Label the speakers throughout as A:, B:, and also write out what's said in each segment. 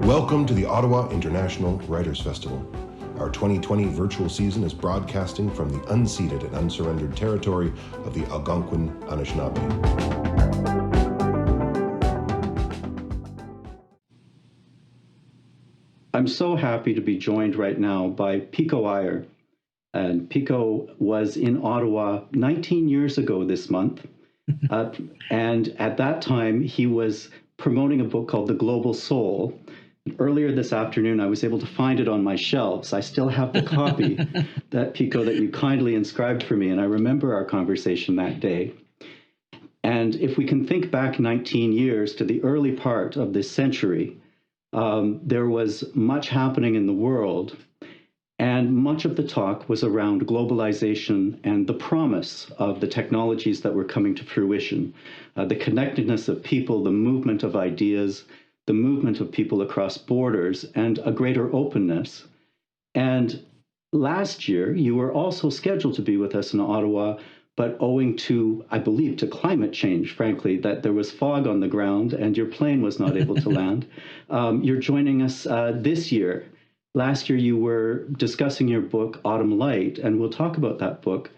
A: Welcome to the Ottawa International Writers Festival. Our 2020 virtual season is broadcasting from the unceded and unsurrendered territory of the Algonquin Anishinaabe.
B: I'm so happy to be joined right now by Pico Iyer. And Pico was in Ottawa 19 years ago this month. And at that time, he was promoting a book called The Global Soul. Earlier this afternoon, I was able to find it on my shelves. I still have the copy that Pico that you kindly inscribed for me, and I remember our conversation that day. And if we can think back 19 years to the early part of this century, there was much happening in the world, and much of the talk was around globalization and the promise of the technologies that were coming to fruition, the connectedness of people, the movement of ideas, the movement of people across borders, and a greater openness. And last year, you were also scheduled to be with us in Ottawa, but owing to, I believe, to climate change, frankly, that there was fog on the ground and your plane was not able to land. You're joining us this year. Last year, you were discussing your book, Autumn Light, and we'll talk about that book.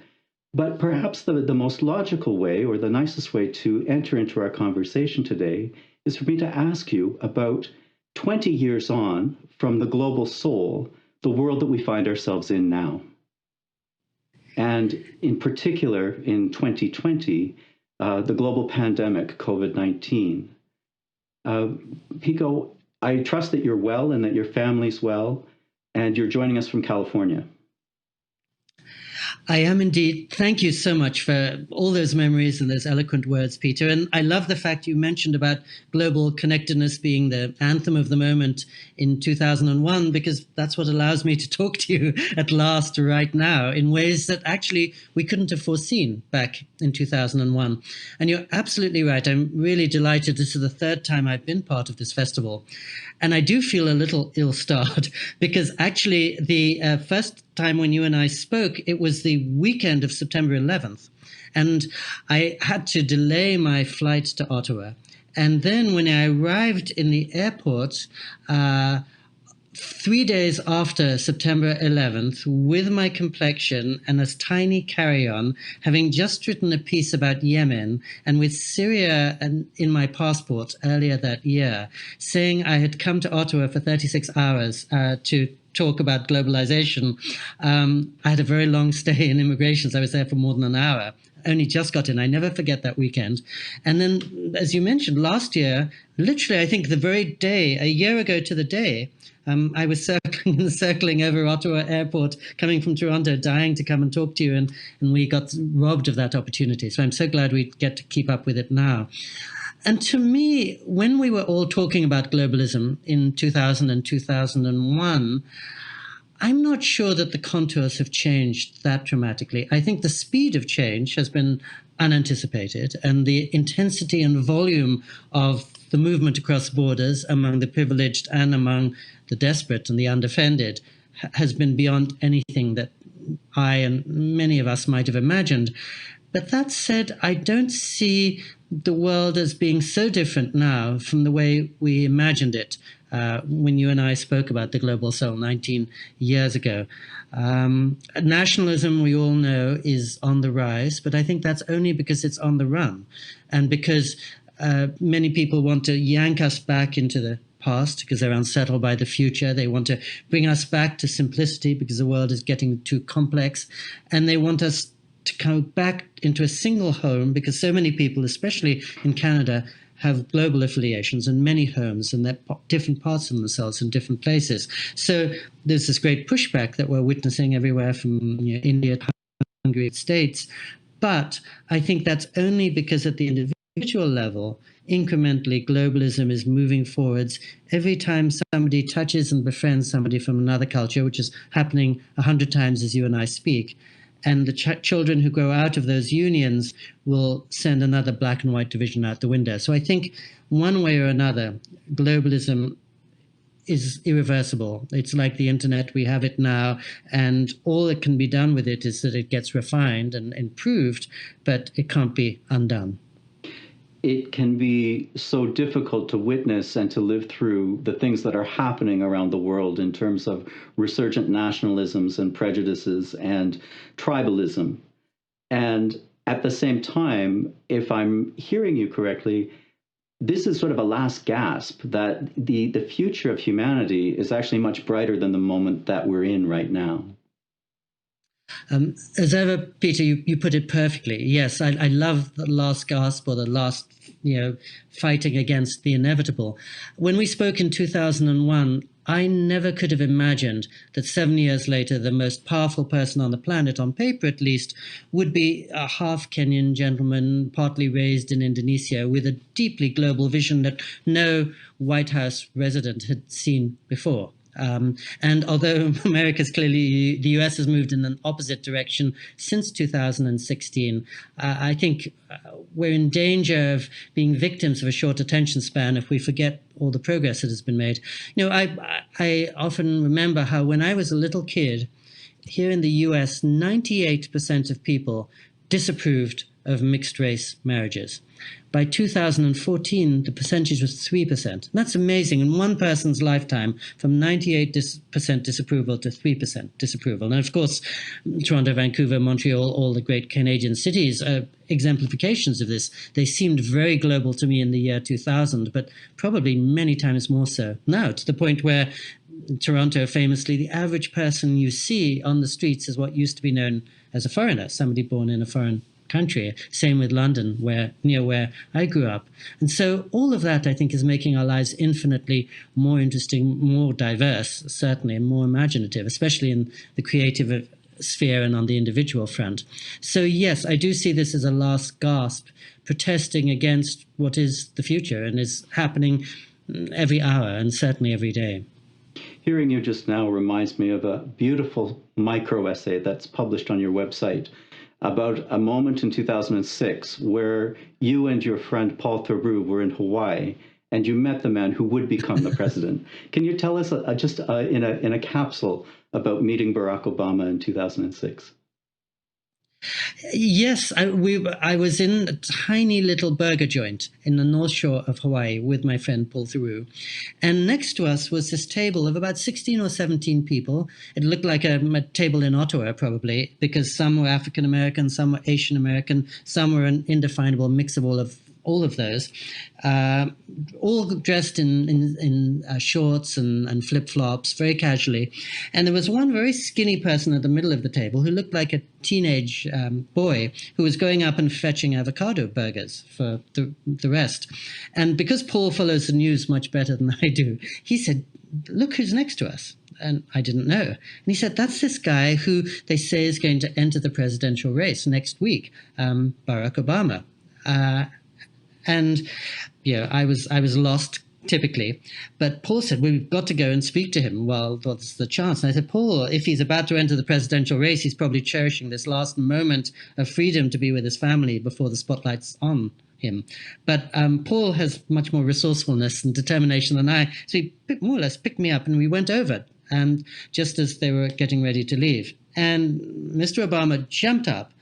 B: But perhaps the most logical way, or the nicest way to enter into our conversation today, is for me to ask you about 20 years on from the global soul, the world that we find ourselves in now. And in particular, in 2020, the global pandemic, COVID-19. Pico, I trust that you're well and that your family's well, and you're joining us from California.
C: I am indeed. Thank you so much for all those memories and those eloquent words, Peter. And I love the fact you mentioned about global connectedness being the anthem of the moment in 2001, because that's what allows me to talk to you at last right now in ways that actually we couldn't have foreseen back in 2001. And you're absolutely right. I'm really delighted. This is the third time I've been part of this festival. And I do feel a little ill-starred because actually the first time when you and I spoke, it was the weekend of September 11th. And I had to delay my flight to Ottawa. And then when I arrived in the airport, 3 days after September 11th, with my complexion and a tiny carry-on, having just written a piece about Yemen, and with Syria in my passport earlier that year, saying I had come to Ottawa for 36 hours to talk about globalization. I had a very long stay in immigration, so I was there for more than an hour. Only just got in. I never forget that weekend. And then, as you mentioned, last year, literally, I think the very day, a year ago to the day, I was circling over Ottawa Airport, coming from Toronto, dying to come and talk to you, and we got robbed of that opportunity. So I'm so glad we get to keep up with it now. And to me, when we were all talking about globalism in 2000 and 2001, I'm not sure that the contours have changed that dramatically. I think the speed of change has been unanticipated, and the intensity and volume of the movement across borders among the privileged and among the desperate and the undefended has been beyond anything that I and many of us might have imagined. But that said, I don't see the world as being so different now from the way we imagined it when you and I spoke about the global soul 19 years ago. Nationalism, we all know, is on the rise, but I think that's only because it's on the run, and because many people want to yank us back into the past because they're unsettled by the future. They want to bring us back to simplicity because the world is getting too complex, and they want us to come back into a single home because so many people, especially in Canada, have global affiliations and many homes, and they're different parts of themselves in different places. So there's this great pushback that we're witnessing everywhere from India to Hungary, States. But I think that's only because at the individual level, incrementally, globalism is moving forwards. Every time somebody touches and befriends somebody from another culture, which is happening 100 times as you and I speak, and the children who grow out of those unions will send another black and white division out the window. So I think one way or another, globalism is irreversible. It's like the internet, we have it now, and all that can be done with it is that it gets refined and improved, but it can't be undone.
B: it can be so difficult to witness and to live through the things that are happening around the world in terms of resurgent nationalisms and prejudices and tribalism. And at the same time, if I'm hearing you correctly, this is sort of a last gasp that the future of humanity is actually much brighter than the moment that we're in right now.
C: As ever, Peter, you put it perfectly. Yes, I love the last gasp, or the last, fighting against the inevitable. When we spoke in 2001, I never could have imagined that 7 years later, the most powerful person on the planet, on paper at least, would be a half Kenyan gentleman, partly raised in Indonesia, with a deeply global vision that no White House resident had seen before. And although America's clearly, the US has moved in an opposite direction since 2016, I think we're in danger of being victims of a short attention span if we forget all the progress that has been made. I often remember how when I was a little kid, here in the US, 98% of people disapproved of mixed race marriages. By 2014, the percentage was 3%. That's amazing. In one person's lifetime, from 98% disapproval to 3% disapproval. And of course, Toronto, Vancouver, Montreal, all the great Canadian cities are exemplifications of this. They seemed very global to me in the year 2000, but probably many times more so now, to the point where Toronto, famously, the average person you see on the streets is what used to be known as a foreigner, somebody born in a foreign country. Same with London, near where I grew up. And so all of that, I think, is making our lives infinitely more interesting, more diverse, certainly, and more imaginative, especially in the creative sphere and on the individual front. So yes, I do see this as a last gasp, protesting against what is the future and is happening every hour and certainly every day.
B: Hearing you just now reminds me of a beautiful micro essay that's published on your website about a moment in 2006 where you and your friend Paul Theroux were in Hawaii and you met the man who would become the president. Can you tell us just in a capsule about meeting Barack Obama in 2006?
C: Yes, I was in a tiny little burger joint in the North Shore of Hawaii with my friend Paul Theroux. And next to us was this table of about 16 or 17 people. It looked like a table in Ottawa, probably, because some were African American, some were Asian American, some were an indefinable mix of all of those, all dressed in shorts and flip-flops, very casually. And there was one very skinny person at the middle of the table who looked like a teenage boy who was going up and fetching avocado burgers for the rest. And because Paul follows the news much better than I do, he said, "Look who's next to us." And I didn't know. And he said, "That's this guy who they say is going to enter the presidential race next week, Barack Obama." And I was lost, typically. But Paul said, "We've got to go and speak to him." Well, what's the chance? And I said, "Paul, if he's about to enter the presidential race, he's probably cherishing this last moment of freedom to be with his family before the spotlight's on him." But Paul has much more resourcefulness and determination than I. So he more or less picked me up and we went over, just as they were getting ready to leave. And Mr. Obama jumped up.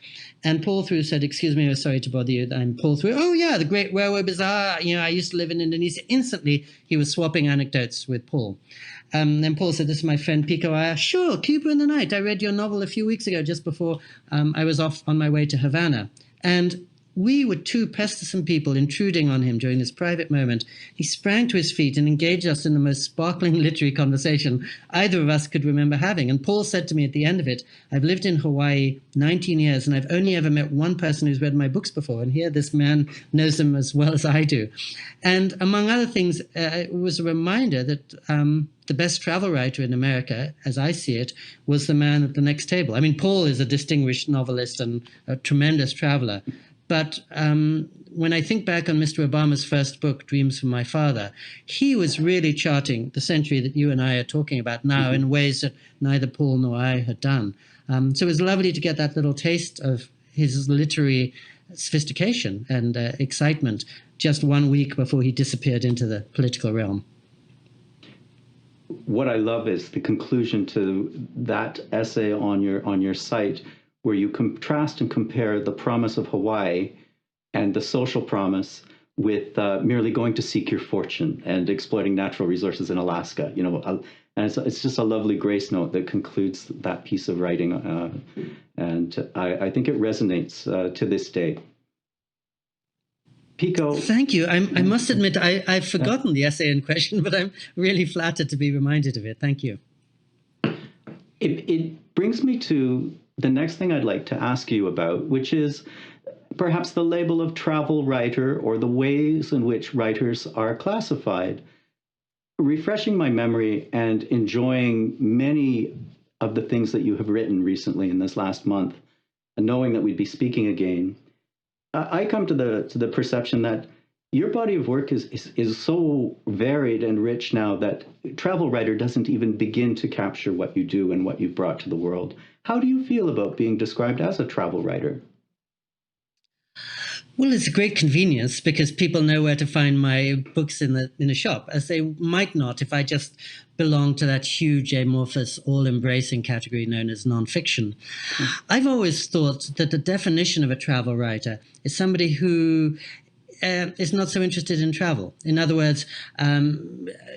C: And Paul Theroux said, "Excuse me, I'm sorry to bother you." I'm Paul Theroux. "Oh, yeah, the Great Railway Bazaar. I used to live in Indonesia." Instantly, he was swapping anecdotes with Paul. Then Paul said, "This is my friend Pico Iyer." "Sure, Cuba in the Night. I read your novel a few weeks ago, just before I was off on my way to Havana." And we were two pestersome people intruding on him during this private moment. He sprang to his feet and engaged us in the most sparkling literary conversation either of us could remember having. And Paul said to me at the end of it, "I've lived in Hawaii 19 years and I've only ever met one person who's read my books before. And here this man knows them as well as I do." And among other things, it was a reminder that the best travel writer in America, as I see it, was the man at the next table. I mean, Paul is a distinguished novelist and a tremendous traveler. But when I think back on Mr. Obama's first book, Dreams from My Father, he was really charting the century that you and I are talking about now in ways that neither Paul nor I had done. So it was lovely to get that little taste of his literary sophistication and excitement just 1 week before he disappeared into the political realm.
B: What I love is the conclusion to that essay on your site, where you contrast and compare the promise of Hawaii and the social promise with merely going to seek your fortune and exploiting natural resources in Alaska. And it's just a lovely grace note that concludes that piece of writing, and I think it resonates to this day. Pico.
C: Thank you. I must admit, I've forgotten the essay in question, but I'm really flattered to be reminded of it. Thank you.
B: It brings me to the next thing I'd like to ask you about, which is perhaps the label of travel writer or the ways in which writers are classified. Refreshing my memory and enjoying many of the things that you have written recently in this last month, and knowing that we'd be speaking again, I come to the perception that your body of work is so varied and rich now that travel writer doesn't even begin to capture what you do and what you've brought to the world. How do you feel about being described as a travel writer?
C: Well, it's a great convenience because people know where to find my books in a shop, as they might not if I just belonged to that huge, amorphous, all-embracing category known as nonfiction. I've always thought that the definition of a travel writer is somebody who is not so interested in travel. In other words,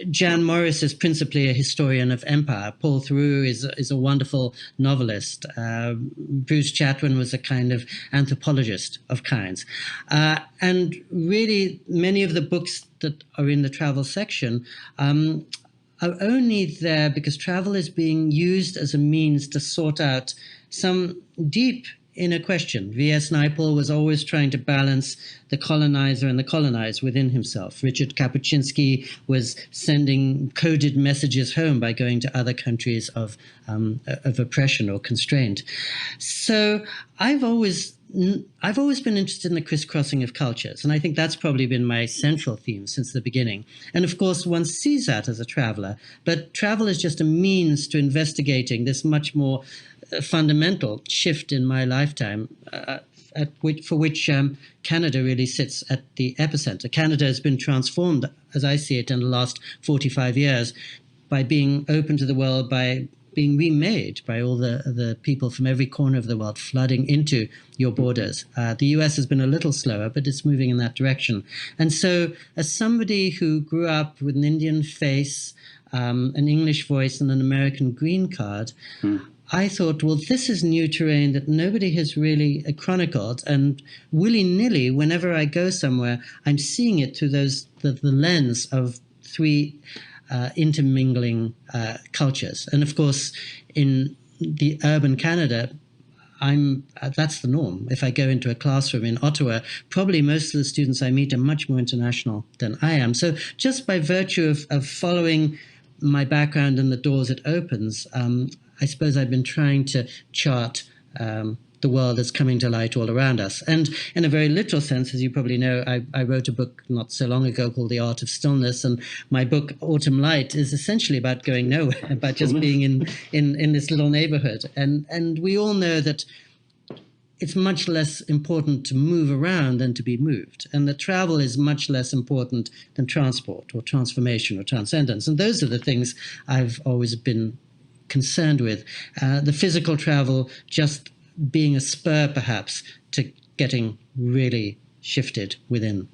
C: Jan Morris is principally a historian of empire. Paul Theroux is a wonderful novelist. Bruce Chatwin was a kind of anthropologist of kinds. And really, many of the books that are in the travel section are only there because travel is being used as a means to sort out some deep inner question. V.S. Naipaul was always trying to balance the colonizer and the colonized within himself. Richard Kapuscinski was sending coded messages home by going to other countries of oppression or constraint. So I've always been interested in the crisscrossing of cultures, and I think that's probably been my central theme since the beginning. And of course, one sees that as a traveler, but travel is just a means to investigating this much more fundamental shift in my lifetime, for which Canada really sits at the epicenter. Canada has been transformed, as I see it, in the last 45 years by being open to the world, by being remade by all the people from every corner of the world flooding into your borders. The US has been a little slower, but it's moving in that direction. And so as somebody who grew up with an Indian face, an English voice, and an American green card, I thought, well, this is new terrain that nobody has really chronicled. And willy-nilly, whenever I go somewhere, I'm seeing it through the lens of three intermingling cultures. And of course, in the urban Canada, that's the norm. If I go into a classroom in Ottawa, probably most of the students I meet are much more international than I am. So just by virtue of following my background and the doors it opens, I suppose I've been trying to chart the world that's coming to light all around us. And in a very literal sense, as you probably know, I wrote a book not so long ago called The Art of Stillness. And my book, Autumn Light, is essentially about going nowhere, about just being in this little neighborhood. And we all know that it's much less important to move around than to be moved. And that travel is much less important than transport or transformation or transcendence. And those are the things I've always been concerned with. The physical travel just being a spur, perhaps, to getting really shifted within.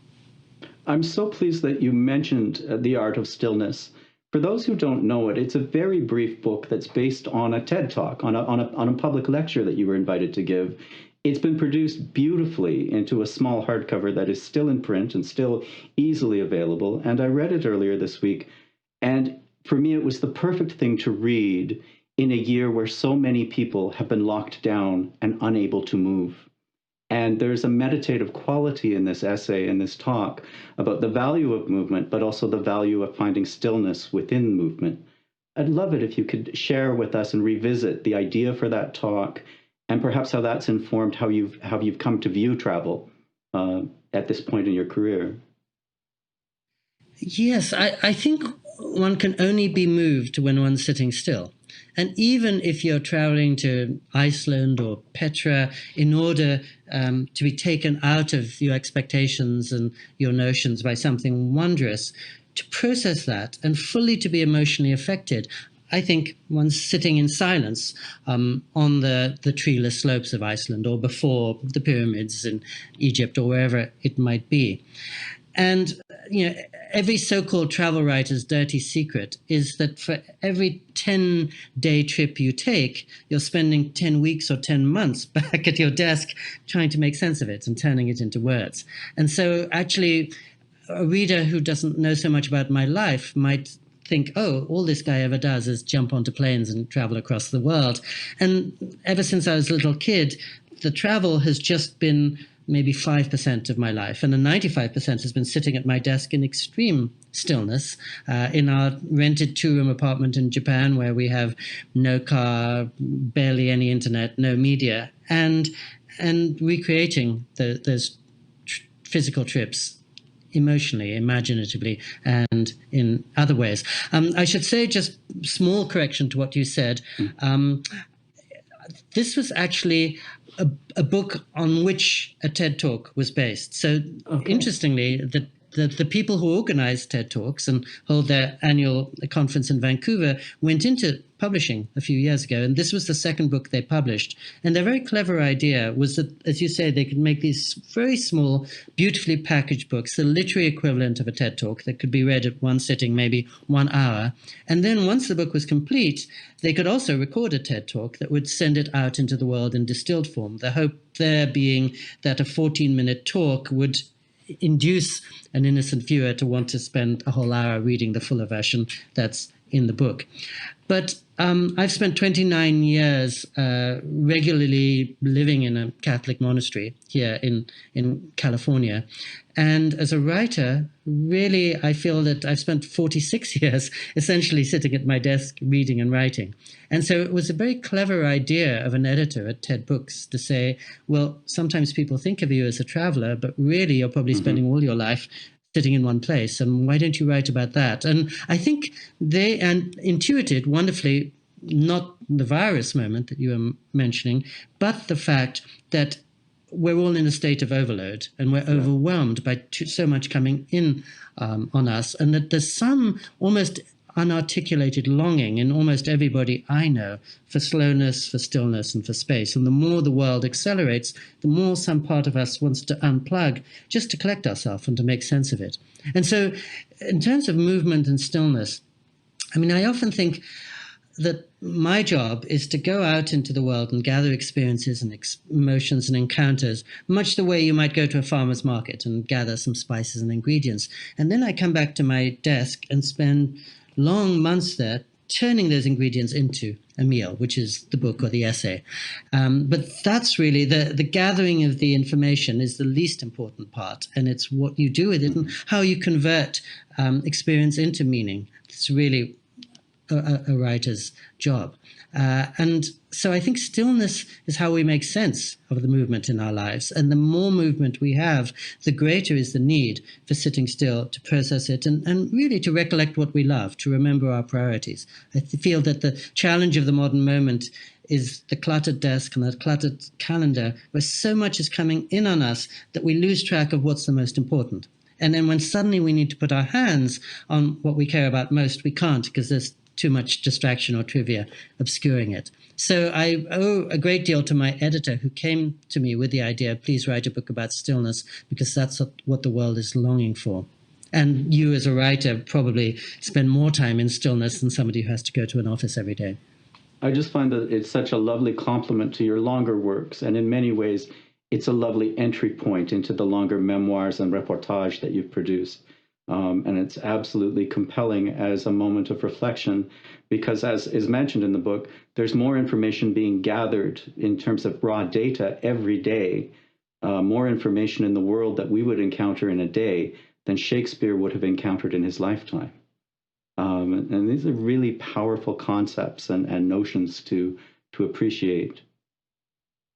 B: I'm so pleased that you mentioned The Art of Stillness. For those who don't know it, it's a very brief book that's based on a TED Talk, on a public lecture that you were invited to give. It's been produced beautifully into a small hardcover that is still in print and still easily available. And I read it earlier this week. And for me, it was the perfect thing to read in a year where so many people have been locked down and unable to move. And there's a meditative quality in this essay, in this talk, about the value of movement, but also the value of finding stillness within movement. I'd love it if you could share with us and revisit the idea for that talk, and perhaps how that's informed how you've come to view travel at this point in your career.
C: Yes, I think one can only be moved when one's sitting still. And even if you're traveling to Iceland or Petra in order to be taken out of your expectations and your notions by something wondrous, to process that and fully to be emotionally affected, I think one's sitting in silence on the treeless slopes of Iceland, or before the pyramids in Egypt, or wherever it might be. And, every so-called travel writer's dirty secret is that for every 10-day trip you take, you're spending 10 weeks or 10 months back at your desk trying to make sense of it and turning it into words. And so actually, a reader who doesn't know so much about my life might think, oh, all this guy ever does is jump onto planes and travel across the world. And ever since I was a little kid, the travel has just been maybe 5% of my life. And the 95% has been sitting at my desk in extreme stillness in our rented 2-room apartment in Japan, where we have no car, barely any internet, no media, and recreating those physical trips emotionally, imaginatively, and in other ways. I should say, just small correction to what you said. This was actually a book on which a TED Talk was based. So interestingly, the people who organize TED Talks and hold their annual conference in Vancouver went into publishing a few years ago, and this was the second book they published. And their very clever idea was that, as you say, they could make these very small, beautifully packaged books, the literary equivalent of a TED Talk that could be read at one sitting, maybe 1 hour. And then once the book was complete, they could also record a TED Talk that would send it out into the world in distilled form. The hope there being that a 14-minute talk would induce an innocent viewer to want to spend a whole hour reading the fuller version that's in the book. But I've spent 29 years regularly living in a Catholic monastery here in California. And as a writer, really, I feel that I've spent 46 years essentially sitting at my desk reading and writing. And so it was a very clever idea of an editor at TED Books to say, well, sometimes people think of you as a traveler, but really you're probably spending all your life sitting in one place, and why don't you write about that? And I think they intuited wonderfully, not the virus moment that you were mentioning, but the fact that we're all in a state of overload and we're overwhelmed by so much coming in on us, and that there's some almost unarticulated longing in almost everybody I know for slowness, for stillness, and for space. And the more the world accelerates, the more some part of us wants to unplug just to collect ourselves and to make sense of it. And so in terms of movement and stillness, I mean, I often think that my job is to go out into the world and gather experiences and emotions and encounters, much the way you might go to a farmer's market and gather some spices and ingredients. And then I come back to my desk and spend long months there turning those ingredients into a meal, which is the book or the essay. But that's really the gathering of the information is the least important part. And it's what you do with it and how you convert experience into meaning. It's really a writer's job. And so I think stillness is how we make sense of the movement in our lives. And the more movement we have, the greater is the need for sitting still to process it and really to recollect what we love, to remember our priorities. I feel that the challenge of the modern moment is the cluttered desk and the cluttered calendar, where so much is coming in on us that we lose track of what's the most important. And then when suddenly we need to put our hands on what we care about most, we can't, because there's too much distraction or trivia obscuring it. So I owe a great deal to my editor, who came to me with the idea, please write a book about stillness, because that's what the world is longing for. And you as a writer probably spend more time in stillness than somebody who has to go to an office every day.
B: I just find that it's such a lovely complement to your longer works. And in many ways, it's a lovely entry point into the longer memoirs and reportage that you've produced. And it's absolutely compelling as a moment of reflection, because as is mentioned in the book, there's more information being gathered in terms of raw data every day, more information in the world that we would encounter in a day than Shakespeare would have encountered in his lifetime. And these are really powerful concepts and notions to appreciate.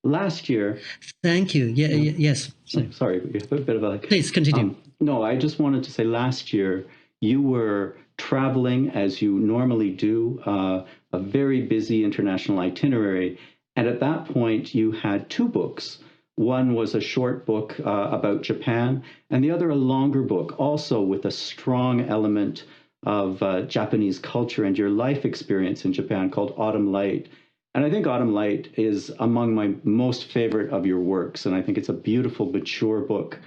B: Last year...
C: Thank you. Yes.
B: Sorry, we have a bit of a...
C: Please continue.
B: No, I just wanted to say last year you were traveling as you normally do, a very busy international itinerary. And at that point, you had 2 books. One was a short book about Japan, and the other a longer book, also with a strong element of Japanese culture and your life experience in Japan called Autumn Light. And I think Autumn Light is among my most favorite of your works. And I think it's a beautiful, mature book.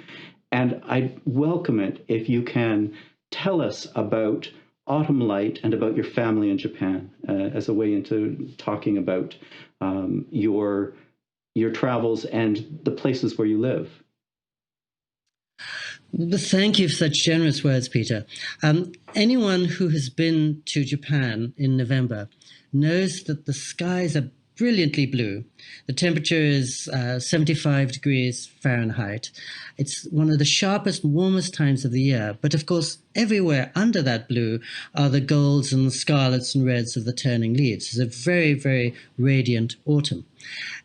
B: And I welcome it if you can tell us about Autumn Light and about your family in Japan as a way into talking about your travels and the places where you live.
C: Thank you for such generous words, Peter. Anyone who has been to Japan in November knows that the skies are brilliantly blue. The temperature is 75 degrees Fahrenheit. It's one of the sharpest, warmest times of the year. But of course, everywhere under that blue are the golds and the scarlets and reds of the turning leaves. It's a very, very radiant autumn.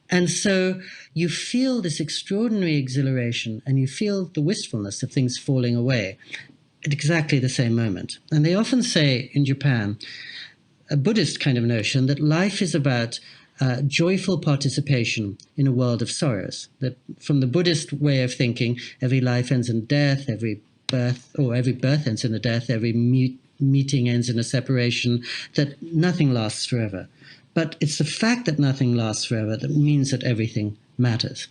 C: And so you feel this extraordinary exhilaration and you feel the wistfulness of things falling away at exactly the same moment. And they often say in Japan, a Buddhist kind of notion, that life is about joyful participation in a world of sorrows. That from the Buddhist way of thinking, every life ends in death, every birth ends in a death, every meeting ends in a separation, that nothing lasts forever. But it's the fact that nothing lasts forever that means that everything matters.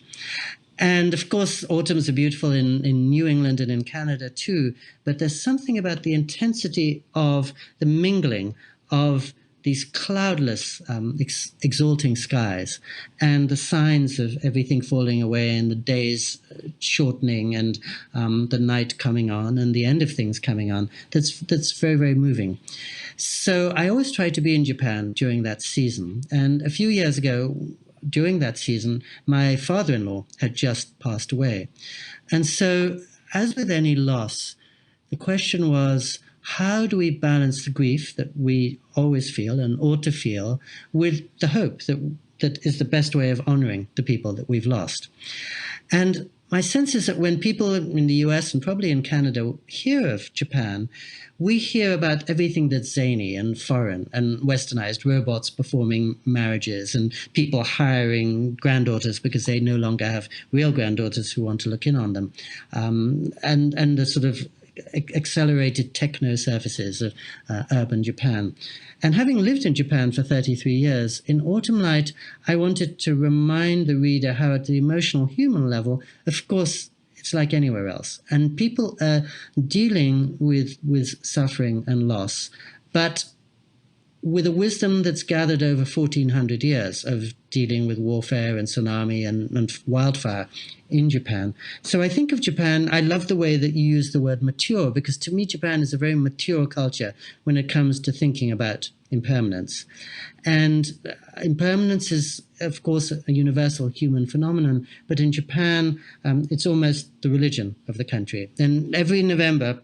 C: And of course, autumns are beautiful in New England and in Canada too, but there's something about the intensity of the mingling of these cloudless, exalting skies and the signs of everything falling away and the days shortening and the night coming on and the end of things coming on. That's very, very moving. So I always try to be in Japan during that season. And a few years ago, during that season, my father-in-law had just passed away. And so, as with any loss, the question was, how do we balance the grief that we always feel and ought to feel with the hope that is the best way of honoring the people that we've lost? And my sense is that when people in the US and probably in Canada hear of Japan, we hear about everything that's zany and foreign and westernized, robots performing marriages and people hiring granddaughters because they no longer have real granddaughters who want to look in on them, and the sort of accelerated techno services of urban Japan. And having lived in Japan for 33 years, in Autumn Light, I wanted to remind the reader how at the emotional human level, of course, it's like anywhere else. And people are dealing with suffering and loss, but with a wisdom that's gathered over 1,400 years of dealing with warfare and tsunami and wildfire in Japan. So I think of Japan, I love the way that you use the word mature, because to me, Japan is a very mature culture when it comes to thinking about impermanence. And impermanence is, of course, a universal human phenomenon, but in Japan, it's almost the religion of the country. And every November,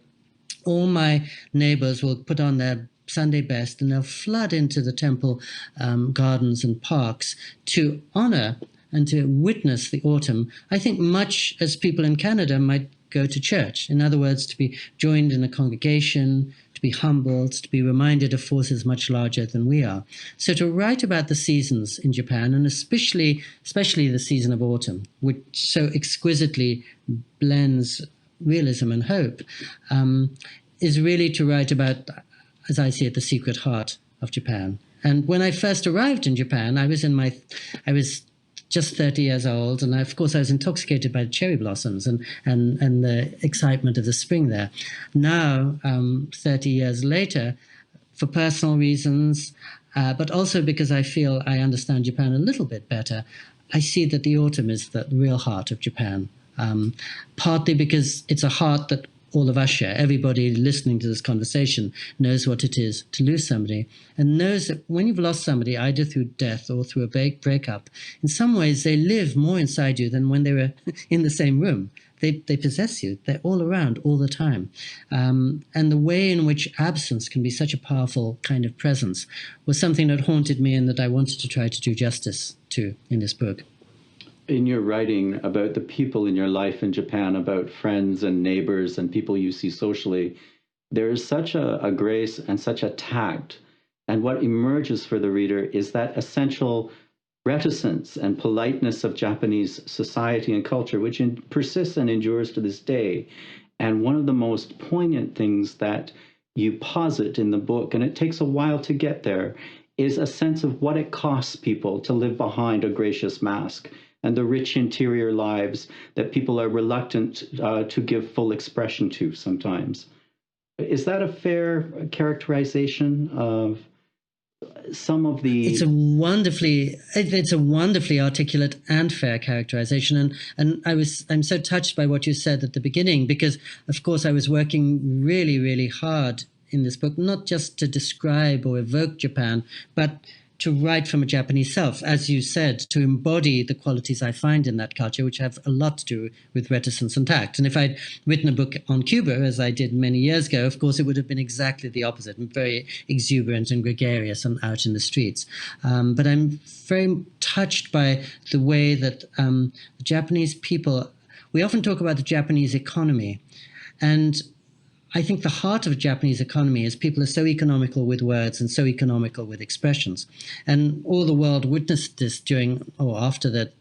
C: all my neighbors will put on their Sunday best and they'll flood into the temple gardens and parks to honor and to witness the autumn, I think much as people in Canada might go to church. In other words, to be joined in a congregation, to be humbled, to be reminded of forces much larger than we are. So to write about the seasons in Japan, and especially the season of autumn, which so exquisitely blends realism and hope, is really to write about, as I see it, the secret heart of Japan. And when I first arrived in Japan, I was just 30 years old, and of course I was intoxicated by the cherry blossoms and the excitement of the spring there. Now, 30 years later, for personal reasons, but also because I feel I understand Japan a little bit better, I see that the autumn is the real heart of Japan, partly because it's a heart that all of us share. Everybody listening to this conversation knows what it is to lose somebody, and knows that when you've lost somebody, either through death or through a breakup, in some ways they live more inside you than when they were in the same room. They possess you. They're all around all the time. And the way in which absence can be such a powerful kind of presence was something that haunted me and that I wanted to try to do justice to in this book.
B: In your writing about the people in your life in Japan, about friends and neighbors and people you see socially, there is such a grace and such a tact. And what emerges for the reader is that essential reticence and politeness of Japanese society and culture, which persists and endures to this day. And one of the most poignant things that you posit in the book, and it takes a while to get there, is a sense of what it costs people to live behind a gracious mask, and the rich interior lives that people are reluctant to give full expression to sometimes. Is that a fair characterization of some of the...
C: It's a wonderfully articulate and fair characterization. And I'm so touched by what you said at the beginning, because of course I was working really, really hard in this book, not just to describe or evoke Japan, but to write from a Japanese self, as you said, to embody the qualities I find in that culture, which have a lot to do with reticence and tact. And if I'd written a book on Cuba, as I did many years ago, of course, it would have been exactly the opposite, very exuberant and gregarious and out in the streets. But I'm very touched by the way that the Japanese people, we often talk about the Japanese economy, and I think the heart of the Japanese economy is people are so economical with words and so economical with expressions. And all the world witnessed this during or after that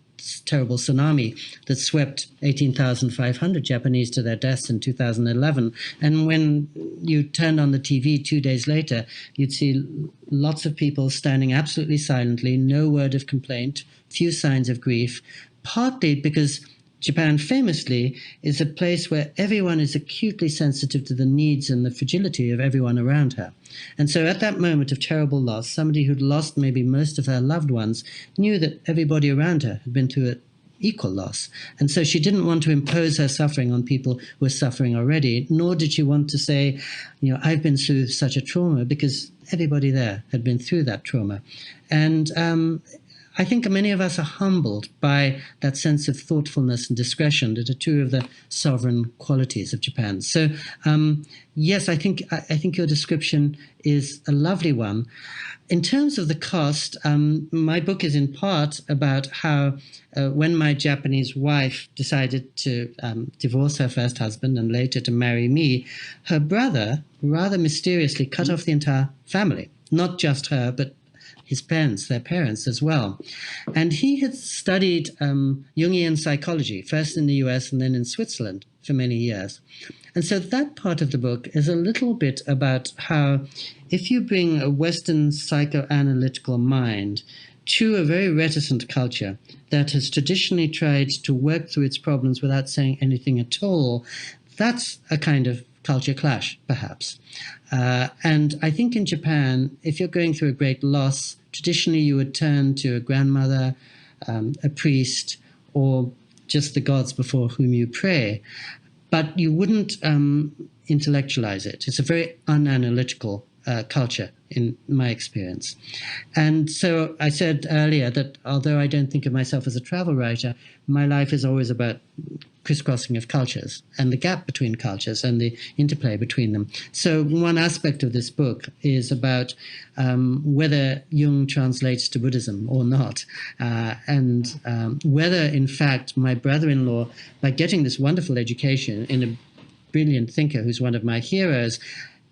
C: terrible tsunami that swept 18,500 Japanese to their deaths in 2011. And when you turned on the TV 2 days later, you'd see lots of people standing absolutely silently, no word of complaint, few signs of grief, partly because Japan famously is a place where everyone is acutely sensitive to the needs and the fragility of everyone around her. And so at that moment of terrible loss, somebody who'd lost maybe most of her loved ones knew that everybody around her had been through an equal loss. And so she didn't want to impose her suffering on people who were suffering already, nor did she want to say, I've been through such a trauma, because everybody there had been through that trauma. And I think many of us are humbled by that sense of thoughtfulness and discretion that are two of the sovereign qualities of Japan. So, yes, I think your description is a lovely one. In terms of the cost, my book is in part about how when my Japanese wife decided to divorce her first husband and later to marry me, her brother rather mysteriously cut off the entire family, not just her, but their parents as well. And he had studied Jungian psychology, first in the US and then in Switzerland for many years. And so that part of the book is a little bit about how if you bring a Western psychoanalytical mind to a very reticent culture that has traditionally tried to work through its problems without saying anything at all, that's a kind of culture clash, perhaps. And I think in Japan, if you're going through a great loss, traditionally you would turn to a grandmother, a priest, or just the gods before whom you pray. But you wouldn't intellectualize it. It's a very unanalytical culture, in my experience. And so I said earlier that although I don't think of myself as a travel writer, my life is always about crisscrossing of cultures and the gap between cultures and the interplay between them. So one aspect of this book is about whether Jung translates to Buddhism or not, and whether, in fact, my brother-in-law, by getting this wonderful education in a brilliant thinker who's one of my heroes,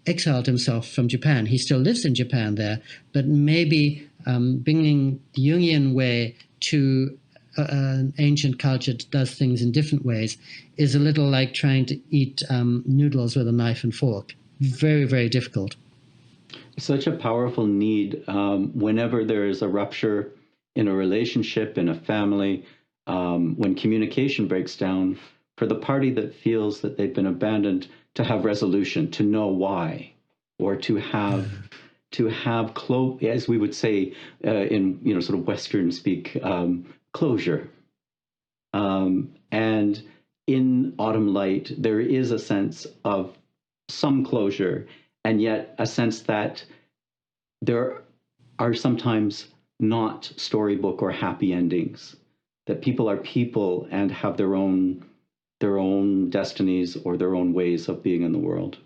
C: exiled himself from Japan. He still lives in Japan there, but maybe bringing the Jungian way to an ancient culture that does things in different ways is a little like trying to eat noodles with a knife and fork. Very, very difficult.
B: Such a powerful need whenever there is a rupture in a relationship, in a family, when communication breaks down, for the party that feels that they've been abandoned to have resolution, to know why, or to have as we would say in sort of Western speak, closure. And in Autumn Light, there is a sense of some closure, and yet a sense that there are sometimes not storybook or happy endings, that people are people and have their own destinies or their own ways of being in the world.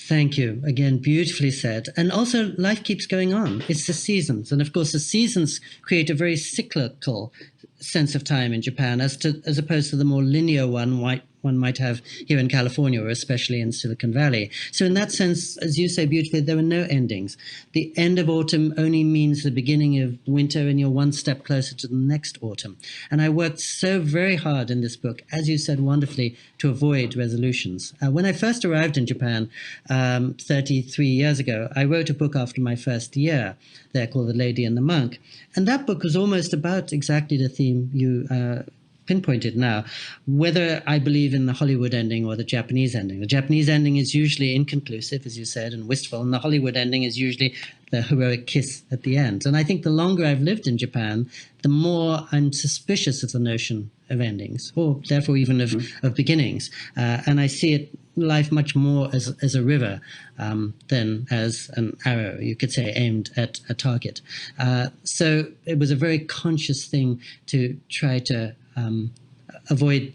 C: Thank you. Again, beautifully said. And also, life keeps going on. It's the seasons. And of course, the seasons create a very cyclical sense of time in Japan, as opposed to the more linear one one might have here in California, or especially in Silicon Valley. So in that sense, as you say beautifully, there were no endings. The end of autumn only means the beginning of winter, and you're one step closer to the next autumn. And I worked so very hard in this book, as you said wonderfully, to avoid resolutions. When I first arrived in Japan 33 years ago, I wrote a book after my first year there called The Lady and the Monk. And that book was almost about exactly the theme you pinpointed now, whether I believe in the Hollywood ending or the Japanese ending. The Japanese ending is usually inconclusive, as you said, and wistful, and the Hollywood ending is usually the heroic kiss at the end. And I think the longer I've lived in Japan, the more I'm suspicious of the notion of endings, or therefore even of beginnings. And I see life much more as a river than as an arrow, you could say, aimed at a target. So it was a very conscious thing to try to avoid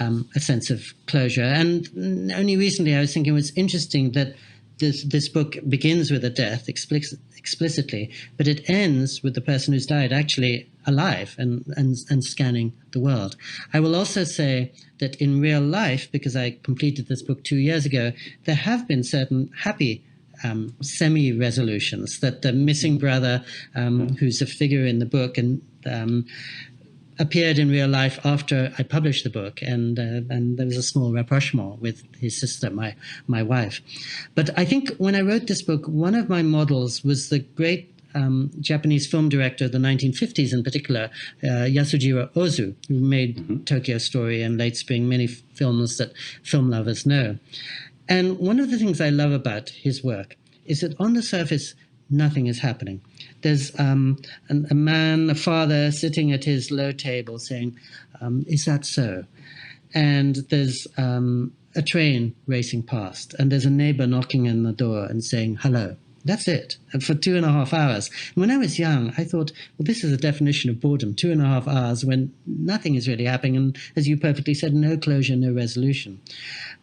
C: a sense of closure. And only recently I was thinking it was interesting that this book begins with a death explicitly, but it ends with the person who's died actually alive and scanning the world. I will also say that in real life, because I completed this book 2 years ago, there have been certain happy semi-resolutions, that the missing brother, who's a figure in the book, and appeared in real life after I published the book, and there was a small rapprochement with his sister, my wife. But I think when I wrote this book, one of my models was the great Japanese film director of the 1950s in particular, Yasujiro Ozu, who made Tokyo Story and Late Spring, many films that film lovers know. And one of the things I love about his work is that on the surface, nothing is happening. There's a father sitting at his low table saying, is that so? And there's a train racing past, and there's a neighbor knocking on the door and saying, hello. That's it, for 2.5 hours. And when I was young, I thought, well, this is a definition of boredom, 2.5 hours when nothing is really happening. And as you perfectly said, no closure, no resolution.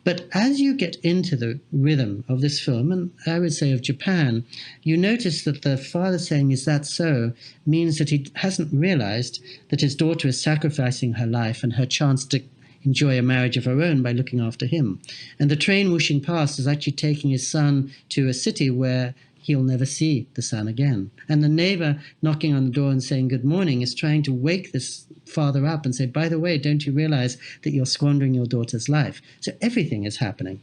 C: But as you get into the rhythm of this film, and I would say of Japan, you notice that the father saying, is that so, means that he hasn't realized that his daughter is sacrificing her life and her chance to enjoy a marriage of her own by looking after him. And the train whooshing past is actually taking his son to a city where he'll never see the sun again. And the neighbor knocking on the door and saying good morning is trying to wake this father up and say, by the way, don't you realize that you're squandering your daughter's life? So everything is happening.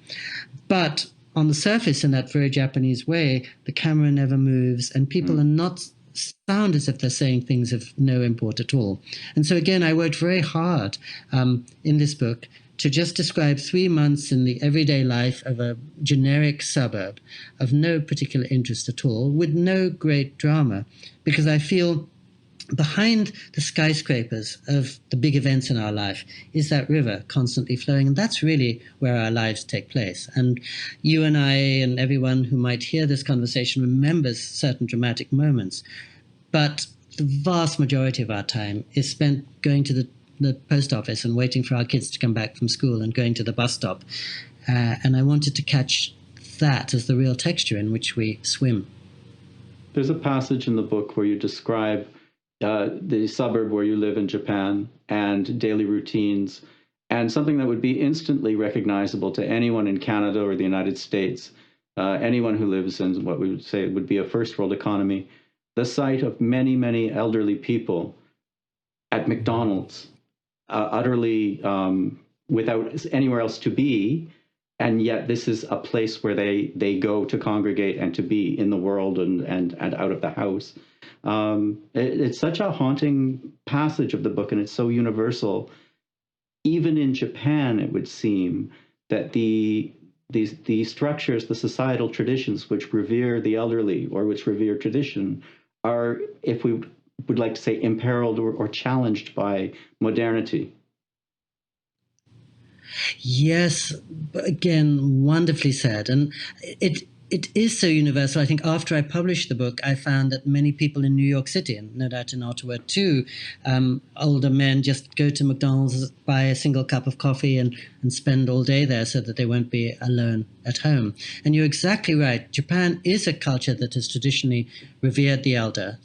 C: But on the surface, in that very Japanese way, the camera never moves, and people are not sound as if they're saying things of no import at all. And so again, I worked very hard in this book to just describe 3 months in the everyday life of a generic suburb of no particular interest at all, with no great drama, because I feel behind the skyscrapers of the big events in our life is that river constantly flowing, and that's really where our lives take place. And you and I and everyone who might hear this conversation remembers certain dramatic moments, but the vast majority of our time is spent going to the post office and waiting for our kids to come back from school and going to the bus stop. And I wanted to catch that as the real texture in which we swim.
B: There's a passage in the book where you describe the suburb where you live in Japan and daily routines, and something that would be instantly recognizable to anyone in Canada or the United States, anyone who lives in what we would say would be a first world economy, the sight of many, many elderly people at McDonald's, utterly without anywhere else to be, and yet this is a place where they go to congregate and to be in the world and out of the house. It's such a haunting passage of the book, and it's so universal. Even in Japan, it would seem that the structures, the societal traditions which revere the elderly or which revere tradition are, if we would like to say, imperiled or challenged by modernity.
C: Yes, again, wonderfully said. And it is so universal. I think after I published the book, I found that many people in New York City, and no doubt in Ottawa too, older men just go to McDonald's, buy a single cup of coffee and spend all day there so that they won't be alone at home. And you're exactly right. Japan is a culture that has traditionally revered the elder.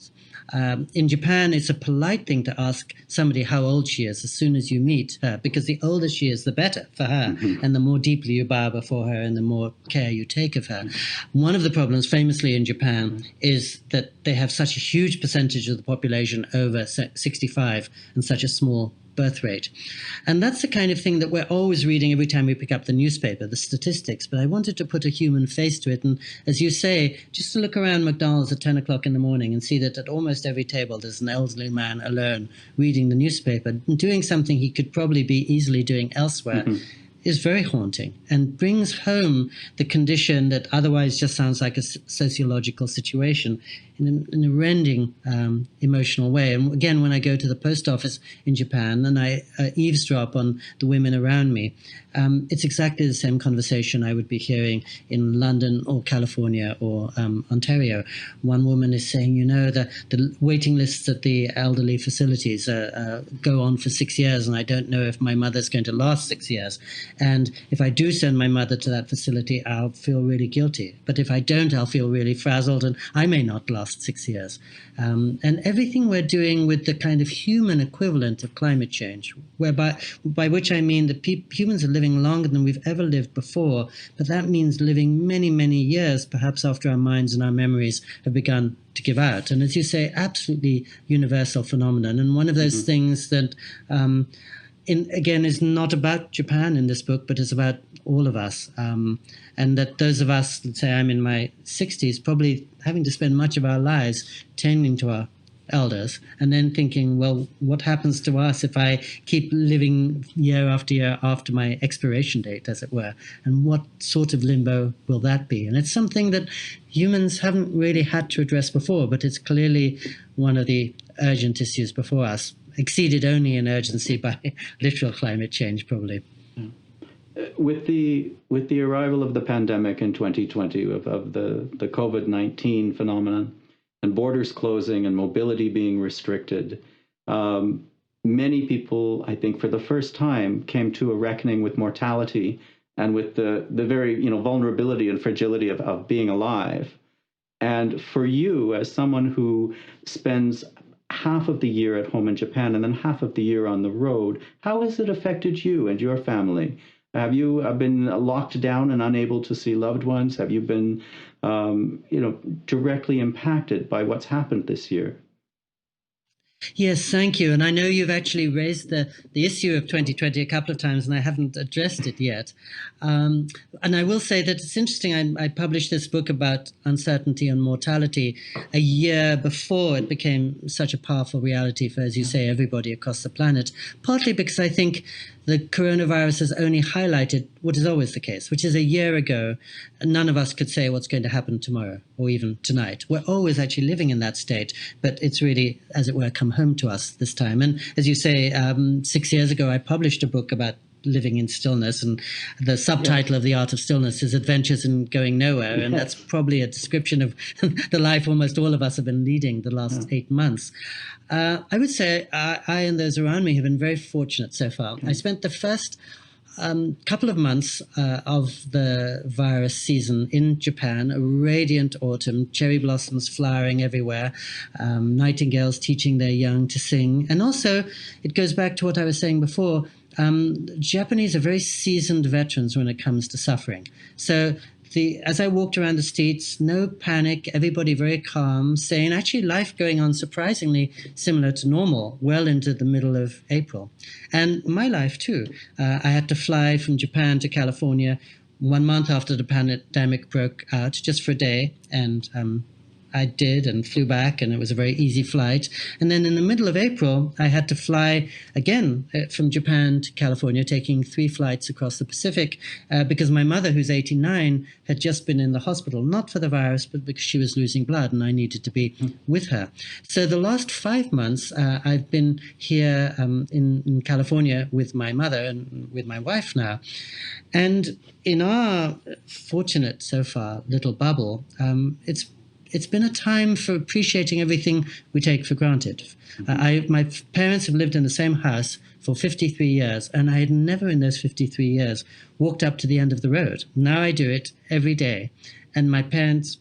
C: In Japan, it's a polite thing to ask somebody how old she is as soon as you meet her, because the older she is, the better for her, and the more deeply you bow before her and the more care you take of her. One of the problems, famously in Japan, is that they have such a huge percentage of the population over 65 and such a small birth rate. And that's the kind of thing that we're always reading every time we pick up the newspaper, the statistics. But I wanted to put a human face to it. And as you say, just to look around McDonald's at 10 o'clock in the morning and see that at almost every table there's an elderly man alone reading the newspaper and doing something he could probably be easily doing elsewhere. Is very haunting and brings home the condition that otherwise just sounds like a sociological situation in a rending emotional way. And again, when I go to the post office in Japan and I eavesdrop on the women around me, it's exactly the same conversation I would be hearing in London or California or Ontario. One woman is saying, the waiting lists at the elderly facilities go on for 6 years, and I don't know if my mother's going to last 6 years. And if I do send my mother to that facility, I'll feel really guilty. But if I don't, I'll feel really frazzled, and I may not last 6 years. And everything we're doing with the kind of human equivalent of climate change, by which I mean that humans are living longer than we've ever lived before, but that means living many, many years, perhaps after our minds and our memories have begun to give out. And as you say, absolutely universal phenomenon. And one of those things that again, is not about Japan in this book, but is about all of us. And that those of us, let's say I'm in my 60s, probably having to spend much of our lives tending to our elders and then thinking, well, what happens to us if I keep living year after my expiration date, as it were? And what sort of limbo will that be? And it's something that humans haven't really had to address before, but it's clearly one of the urgent issues before us, exceeded only in urgency by literal climate change, probably.
B: With the arrival of the pandemic in 2020, of the COVID-19 phenomenon, and borders closing and mobility being restricted, many people, I think, for the first time, came to a reckoning with mortality and with the very vulnerability and fragility of being alive. And for you, as someone who spends half of the year at home in Japan and then half of the year on the road, how has it affected you and your family? Have you been locked down and unable to see loved ones? Have you been, directly impacted by what's happened this year?
C: Yes, thank you. And I know you've actually raised the issue of 2020 a couple of times, and I haven't addressed it yet. And I will say that it's interesting. I published this book about uncertainty and mortality a year before it became such a powerful reality for, as you say, everybody across the planet, partly because I think the coronavirus has only highlighted what is always the case, which is a year ago, none of us could say what's going to happen tomorrow or even tonight. We're always actually living in that state, but it's really, as it were, come home to us this time. And as you say, 6 years ago, I published a book about living in stillness, and the subtitle of The Art of Stillness is Adventures in Going Nowhere, and that's probably a description of the life almost all of us have been leading the last 8 months. I would say I and those around me have been very fortunate so far. I spent the first couple of months of the virus season in Japan, a radiant autumn, cherry blossoms flowering everywhere, nightingales teaching their young to sing. And also, it goes back to what I was saying before, Japanese are very seasoned veterans when it comes to suffering. So as I walked around the streets, no panic, everybody very calm, sane, actually life going on surprisingly similar to normal, well into the middle of April. And my life too. I had to fly from Japan to California 1 month after the pandemic broke out, just for a day, and I did and flew back, and it was a very easy flight. And then in the middle of April, I had to fly again from Japan to California, taking 3 flights across the Pacific because my mother, who's 89, had just been in the hospital, not for the virus, but because she was losing blood and I needed to be with her. So the last 5 months, I've been here in California with my mother and with my wife now. And in our fortunate, so far, little bubble, it's been a time for appreciating everything we take for granted. My parents have lived in the same house for 53 years, and I had never in those 53 years walked up to the end of the road. Now I do it every day. And my parents,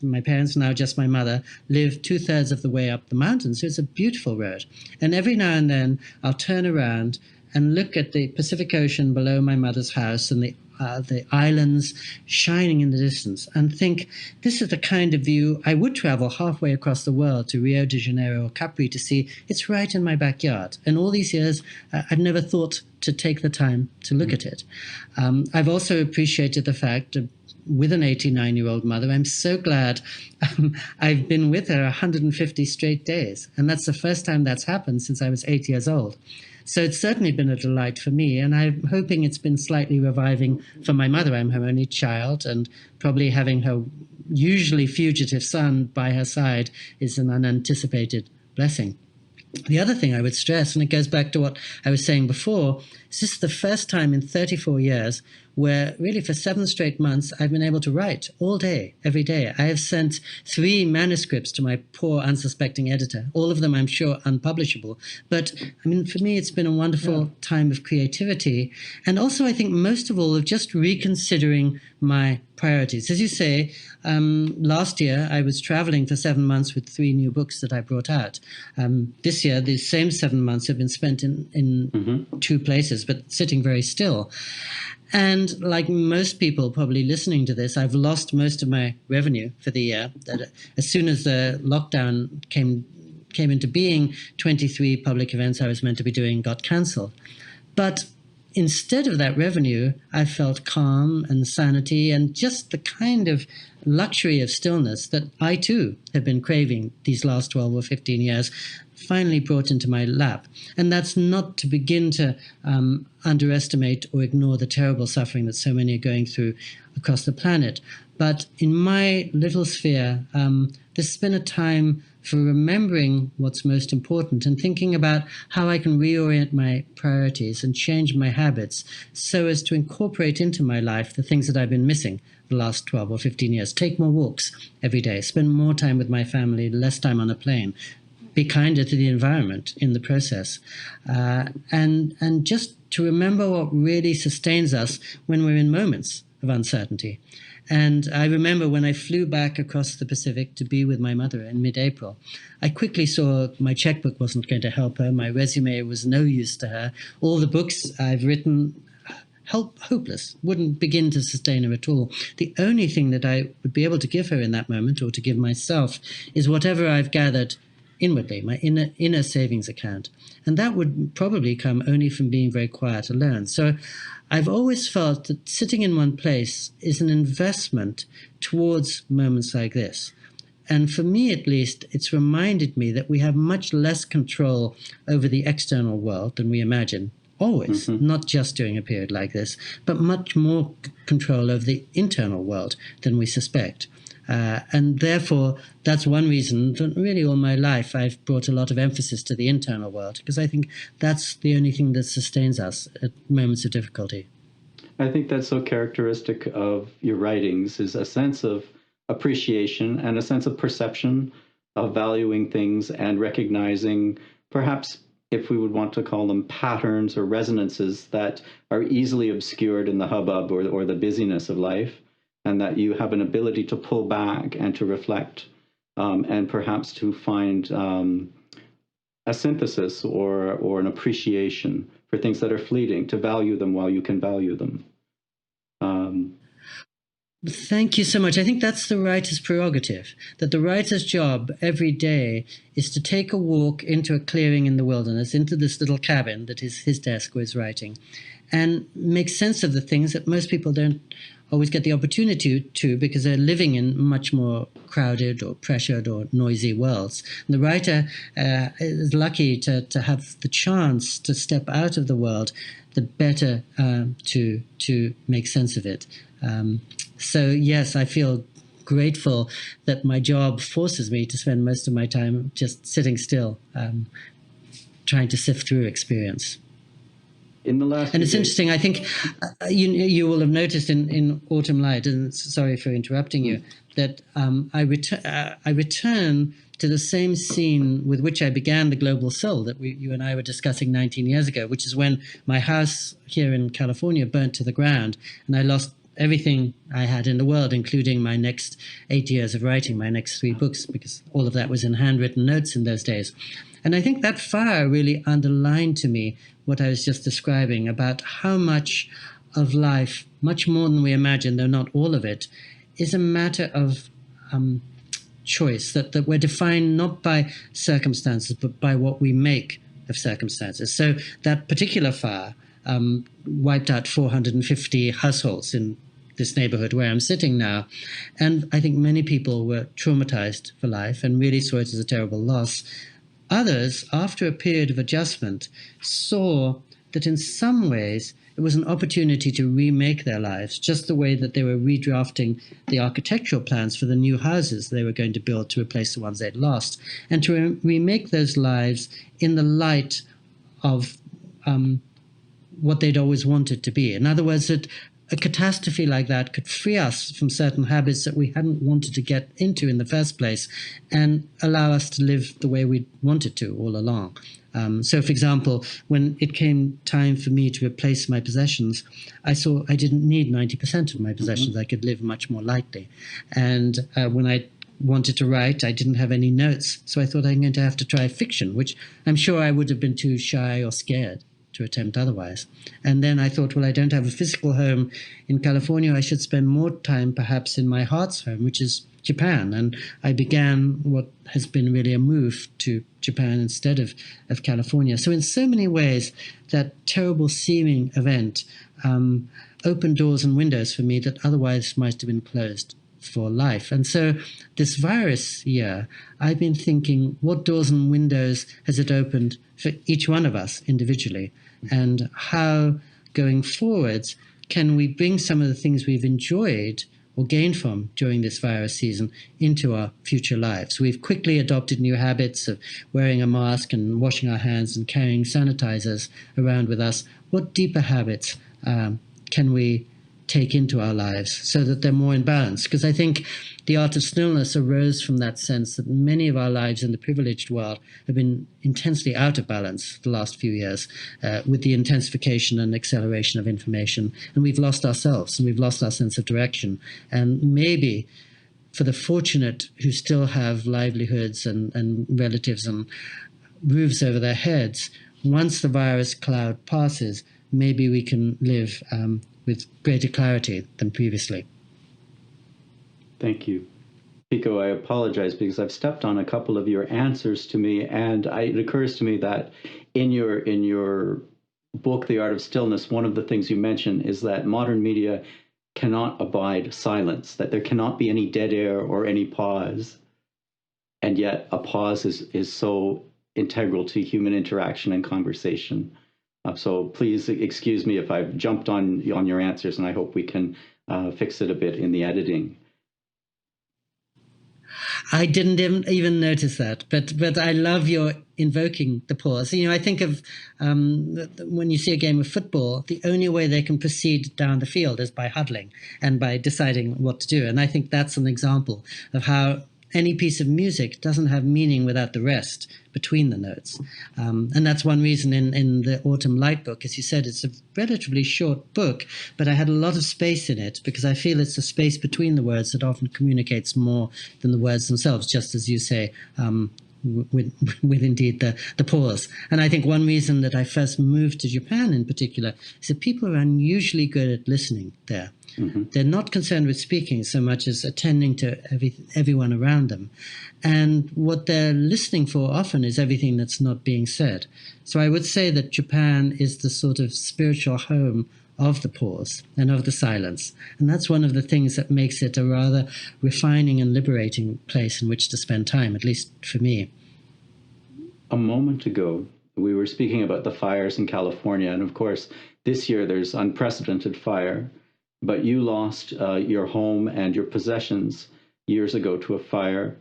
C: now just my mother, live 2/3 of the way up the mountain. So it's a beautiful road. And every now and then I'll turn around and look at the Pacific Ocean below my mother's house and the islands shining in the distance and think, this is the kind of view I would travel halfway across the world to Rio de Janeiro or Capri to see. It's right in my backyard. And all these years, I've never thought to take the time to look at it. I've also appreciated the fact with an 89-year-old mother, I'm so glad I've been with her 150 straight days. And that's the first time that's happened since I was 8 years old. So it's certainly been a delight for me, and I'm hoping it's been slightly reviving for my mother. I'm her only child, and probably having her usually fugitive son by her side is an unanticipated blessing. The other thing I would stress, and it goes back to what I was saying before, is this is the first time in 34 years where really for 7 straight months I've been able to write all day, every day. I have sent 3 manuscripts to my poor unsuspecting editor, all of them I'm sure unpublishable. But I mean, for me, it's been a wonderful time of creativity. And also I think most of all of just reconsidering my priorities. As you say, last year I was traveling for 7 months with 3 new books that I brought out. This year, the same 7 months have been spent in 2 places, but sitting very still. And like most people probably listening to this, I've lost most of my revenue for the year. That as soon as the lockdown came into being, 23 public events I was meant to be doing got cancelled. But instead of that revenue, I felt calm and sanity and just the kind of luxury of stillness that I too have been craving these last 12 or 15 years, finally brought into my lap. And that's not to begin to underestimate or ignore the terrible suffering that so many are going through across the planet. But in my little sphere, this has been a time for remembering what's most important and thinking about how I can reorient my priorities and change my habits so as to incorporate into my life the things that I've been missing the last 12 or 15 years. Take more walks every day, spend more time with my family, less time on a plane, be kinder to the environment in the process, and just to remember what really sustains us when we're in moments of uncertainty. And I remember when I flew back across the Pacific to be with my mother in mid-April, I quickly saw my checkbook wasn't going to help her. My resume was no use to her. All the books I've written, hopeless, wouldn't begin to sustain her at all. The only thing that I would be able to give her in that moment, or to give myself, is whatever I've gathered inwardly, my inner savings account. And that would probably come only from being very quiet alone. So I've always felt that sitting in one place is an investment towards moments like this. And for me, at least, it's reminded me that we have much less control over the external world than we imagine. Always, not just during a period like this, but much more control over the internal world than we suspect. And therefore, that's one reason that really all my life I've brought a lot of emphasis to the internal world, because I think that's the only thing that sustains us at moments of difficulty.
B: I think that's so characteristic of your writings, is a sense of appreciation and a sense of perception of valuing things and recognizing, perhaps if we would want to call them patterns or resonances that are easily obscured in the hubbub or the busyness of life, and that you have an ability to pull back and to reflect and perhaps to find a synthesis or an appreciation for things that are fleeting, to value them while you can value them.
C: Thank you so much. I think that's the writer's prerogative, that the writer's job every day is to take a walk into a clearing in the wilderness, into this little cabin that is his desk where he's writing, and make sense of the things that most people don't always get the opportunity to, because they're living in much more crowded or pressured or noisy worlds. And the writer is lucky to have the chance to step out of the world, the better to make sense of it. So yes, I feel grateful that my job forces me to spend most of my time just sitting still, trying to sift through experience.
B: In the last
C: and it's interesting, I think you will have noticed in Autumn Light, and sorry for interrupting you, that I return to the same scene with which I began the Global Soul that you and I were discussing 19 years ago, which is when my house here in California burnt to the ground and I lost everything I had in the world, including my next 8 years of writing, my next 3 books, because all of that was in handwritten notes in those days. And I think that fire really underlined to me what I was just describing about how much of life, much more than we imagine, though not all of it, is a matter of choice, that we're defined not by circumstances, but by what we make of circumstances. So that particular fire wiped out 450 households in this neighborhood where I'm sitting now. And I think many people were traumatized for life and really saw it as a terrible loss. Others, after a period of adjustment, saw that in some ways it was an opportunity to remake their lives, just the way that they were redrafting the architectural plans for the new houses they were going to build to replace the ones they'd lost, and to remake those lives in the light of what they'd always wanted to be. In other words, that a catastrophe like that could free us from certain habits that we hadn't wanted to get into in the first place and allow us to live the way we wanted to all along. So, for example, when it came time for me to replace my possessions, I saw I didn't need 90% of my possessions. Mm-hmm. I could live much more lightly. And when I wanted to write, I didn't have any notes. So I thought I'm going to have to try fiction, which I'm sure I would have been too shy or scared to attempt otherwise. And then I thought, well, I don't have a physical home in California. I should spend more time perhaps in my heart's home, which is Japan. And I began what has been really a move to Japan instead of California. So in so many ways, that terrible seeming event opened doors and windows for me that otherwise might have been closed for life. And so this virus year, I've been thinking, what doors and windows has it opened for each one of us individually? And how, going forwards, can we bring some of the things we've enjoyed or gained from during this virus season into our future lives? We've quickly adopted new habits of wearing a mask and washing our hands and carrying sanitizers around with us. What deeper habits can we take into our lives so that they're more in balance? Because I think the Art of Stillness arose from that sense that many of our lives in the privileged world have been intensely out of balance the last few years with the intensification and acceleration of information. And we've lost ourselves and we've lost our sense of direction. And maybe for the fortunate who still have livelihoods and relatives and roofs over their heads, once the virus cloud passes, maybe we can live with greater clarity than previously.
B: Thank you. Pico, I apologize because I've stepped on a couple of your answers to me, and it occurs to me that in your book, The Art of Stillness, one of the things you mention is that modern media cannot abide silence, that there cannot be any dead air or any pause, and yet a pause is so integral to human interaction and conversation. So please excuse me if I've jumped on your answers, and I hope we can fix it a bit in the editing.
C: I didn't even notice that, but I love your invoking the pause. You know, I think of when you see a game of football, the only way they can proceed down the field is by huddling and by deciding what to do. And I think that's an example of how any piece of music doesn't have meaning without the rest between the notes. And that's one reason in the Autumn Light book, as you said, it's a relatively short book, but I had a lot of space in it because I feel it's the space between the words that often communicates more than the words themselves, just as you say, with indeed the pause. And I think one reason that I first moved to Japan in particular is that people are unusually good at listening there. Mm-hmm. They're not concerned with speaking so much as attending to everyone around them. And what they're listening for often is everything that's not being said. So I would say that Japan is the sort of spiritual home of the pause and of the silence. And that's one of the things that makes it a rather refining and liberating place in which to spend time, at least for me.
B: A moment ago, we were speaking about the fires in California. And of course, this year there's unprecedented fire. But you lost your home and your possessions years ago to a fire.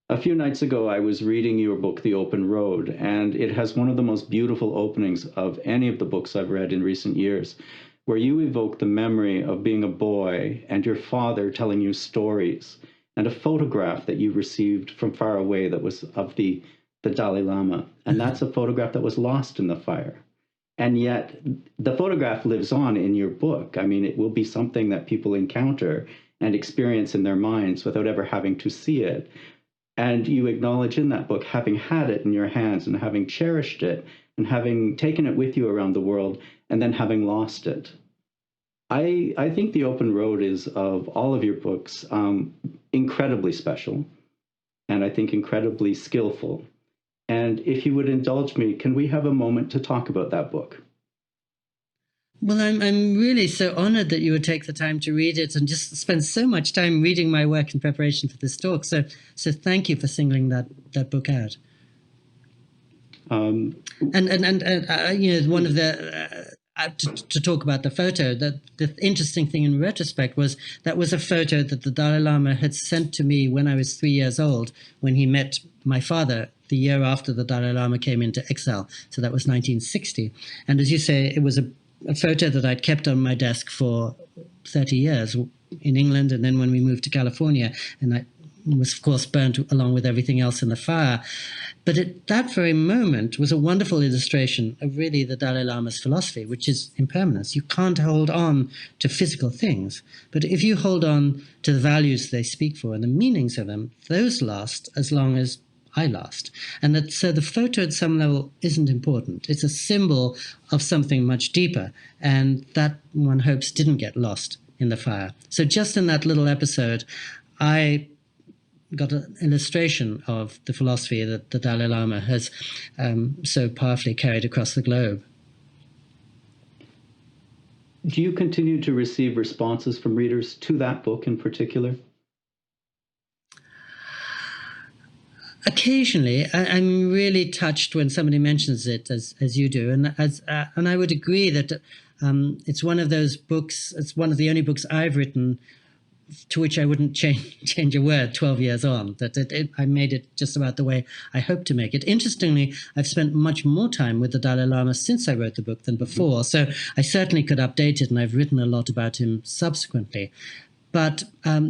B: A few nights ago, I was reading your book, The Open Road, and it has one of the most beautiful openings of any of the books I've read in recent years, where you evoke the memory of being a boy and your father telling you stories and a photograph that you received from far away that was of the Dalai Lama. And that's a photograph that was lost in the fire. And yet the photograph lives on in your book. I mean, it will be something that people encounter and experience in their minds without ever having to see it. And you acknowledge in that book having had it in your hands and having cherished it and having taken it with you around the world and then having lost it. I think The Open Road is, of all of your books, incredibly special, and I think incredibly skillful. And if you would indulge me, can we have a moment to talk about that book?
C: Well, I'm really so honored that you would take the time to read it and just spend so much time reading my work in preparation for this talk. So thank you for singling that book out. And you know, one of the to talk about the photo, that the interesting thing in retrospect was that was a photo that the Dalai Lama had sent to me when I was 3 years old, when he met my father the year after the Dalai Lama came into exile. So that was 1960. And as you say, it was a photo that I'd kept on my desk for 30 years in England. And then when we moved to California, and I was, of course, burnt along with everything else in the fire. But at that very moment was a wonderful illustration of really the Dalai Lama's philosophy, which is impermanence. You can't hold on to physical things. But if you hold on to the values they speak for and the meanings of them, those last as long as I last. And so the photo at some level isn't important. It's a symbol of something much deeper. And that, one hopes, didn't get lost in the fire. So just in that little episode, I got an illustration of the philosophy that the Dalai Lama has so powerfully carried across the globe.
B: Do you continue to receive responses from readers to that book in particular?
C: Occasionally, I'm really touched when somebody mentions it, as you do, and I would agree that it's one of those books. It's one of the only books I've written to which I wouldn't change a word 12 years on, that I made it just about the way I hoped to make it. Interestingly, I've spent much more time with the Dalai Lama since I wrote the book than before, so I certainly could update it, and I've written a lot about him subsequently. But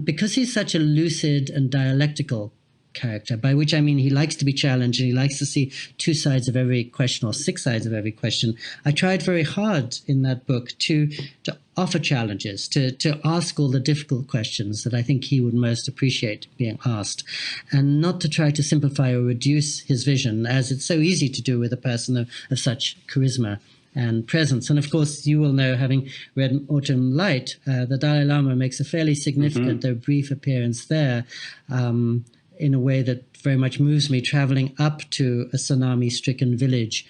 C: because he's such a lucid and dialectical character, by which I mean he likes to be challenged and he likes to see two sides of every question or six sides of every question, I tried very hard in that book to offer challenges, to ask all the difficult questions that I think he would most appreciate being asked, and not to try to simplify or reduce his vision, as it's so easy to do with a person of such charisma and presence. And of course, you will know, having read Autumn Light, the Dalai Lama makes a fairly significant, though brief, appearance there, in a way that very much moves me, traveling up to a tsunami-stricken village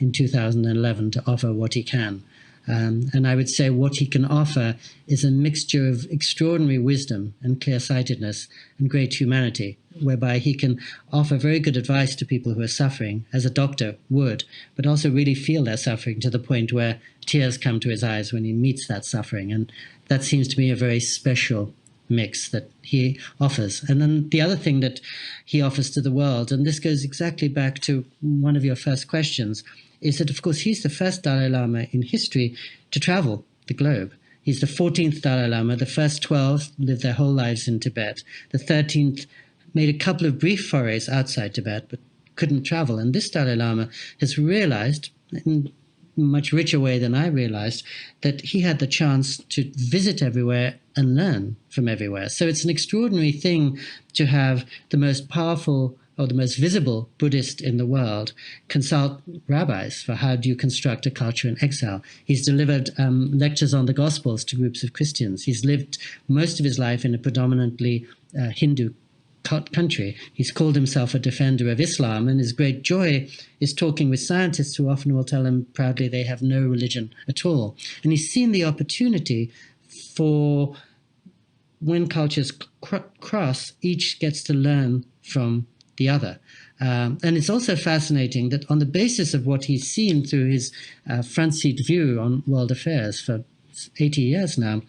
C: in 2011 to offer what he can. And I would say what he can offer is a mixture of extraordinary wisdom and clear-sightedness and great humanity, whereby he can offer very good advice to people who are suffering, as a doctor would, but also really feel their suffering to the point where tears come to his eyes when he meets that suffering. And that seems to me a very special mix that he offers. And then the other thing that he offers to the world, and this goes exactly back to one of your first questions, is that, of course, he's the first Dalai Lama in history to travel the globe. He's the 14th Dalai Lama. The first 12 lived their whole lives in Tibet. The 13th made a couple of brief forays outside Tibet, but couldn't travel. And this Dalai Lama has realized, in a much richer way than I realized, that he had the chance to visit everywhere and learn from everywhere. So it's an extraordinary thing to have the most powerful or the most visible Buddhist in the world consult rabbis for how do you construct a culture in exile. He's delivered lectures on the Gospels to groups of Christians. He's lived most of his life in a predominantly Hindu country. He's called himself a defender of Islam, and his great joy is talking with scientists who often will tell him proudly they have no religion at all. And he's seen the opportunity for when cultures cross, each gets to learn from the other. And it's also fascinating that on the basis of what he's seen through his front seat view on world affairs for 80 years now,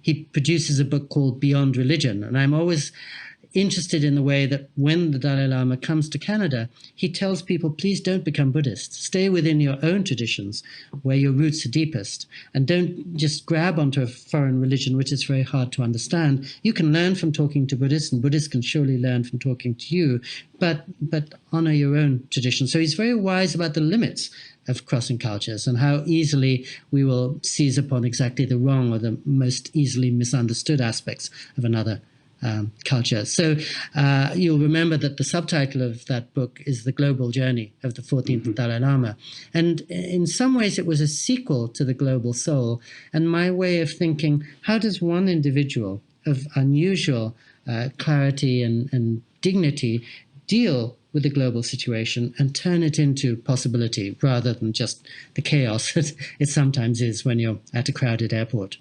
C: he produces a book called Beyond Religion. And I'm always interested in the way that when the Dalai Lama comes to Canada, he tells people, please don't become Buddhists. Stay within your own traditions where your roots are deepest, and don't just grab onto a foreign religion, which is very hard to understand. You can learn from talking to Buddhists, and Buddhists can surely learn from talking to you, but honor your own tradition. So he's very wise about the limits of crossing cultures and how easily we will seize upon exactly the wrong or the most easily misunderstood aspects of another culture. So you'll remember that the subtitle of that book is The Global Journey of the 14th Dalai Lama. And in some ways it was a sequel to The Global Soul. And my way of thinking, how does one individual of unusual clarity and dignity deal with the global situation and turn it into possibility rather than just the chaos that it sometimes is when you're at a crowded airport?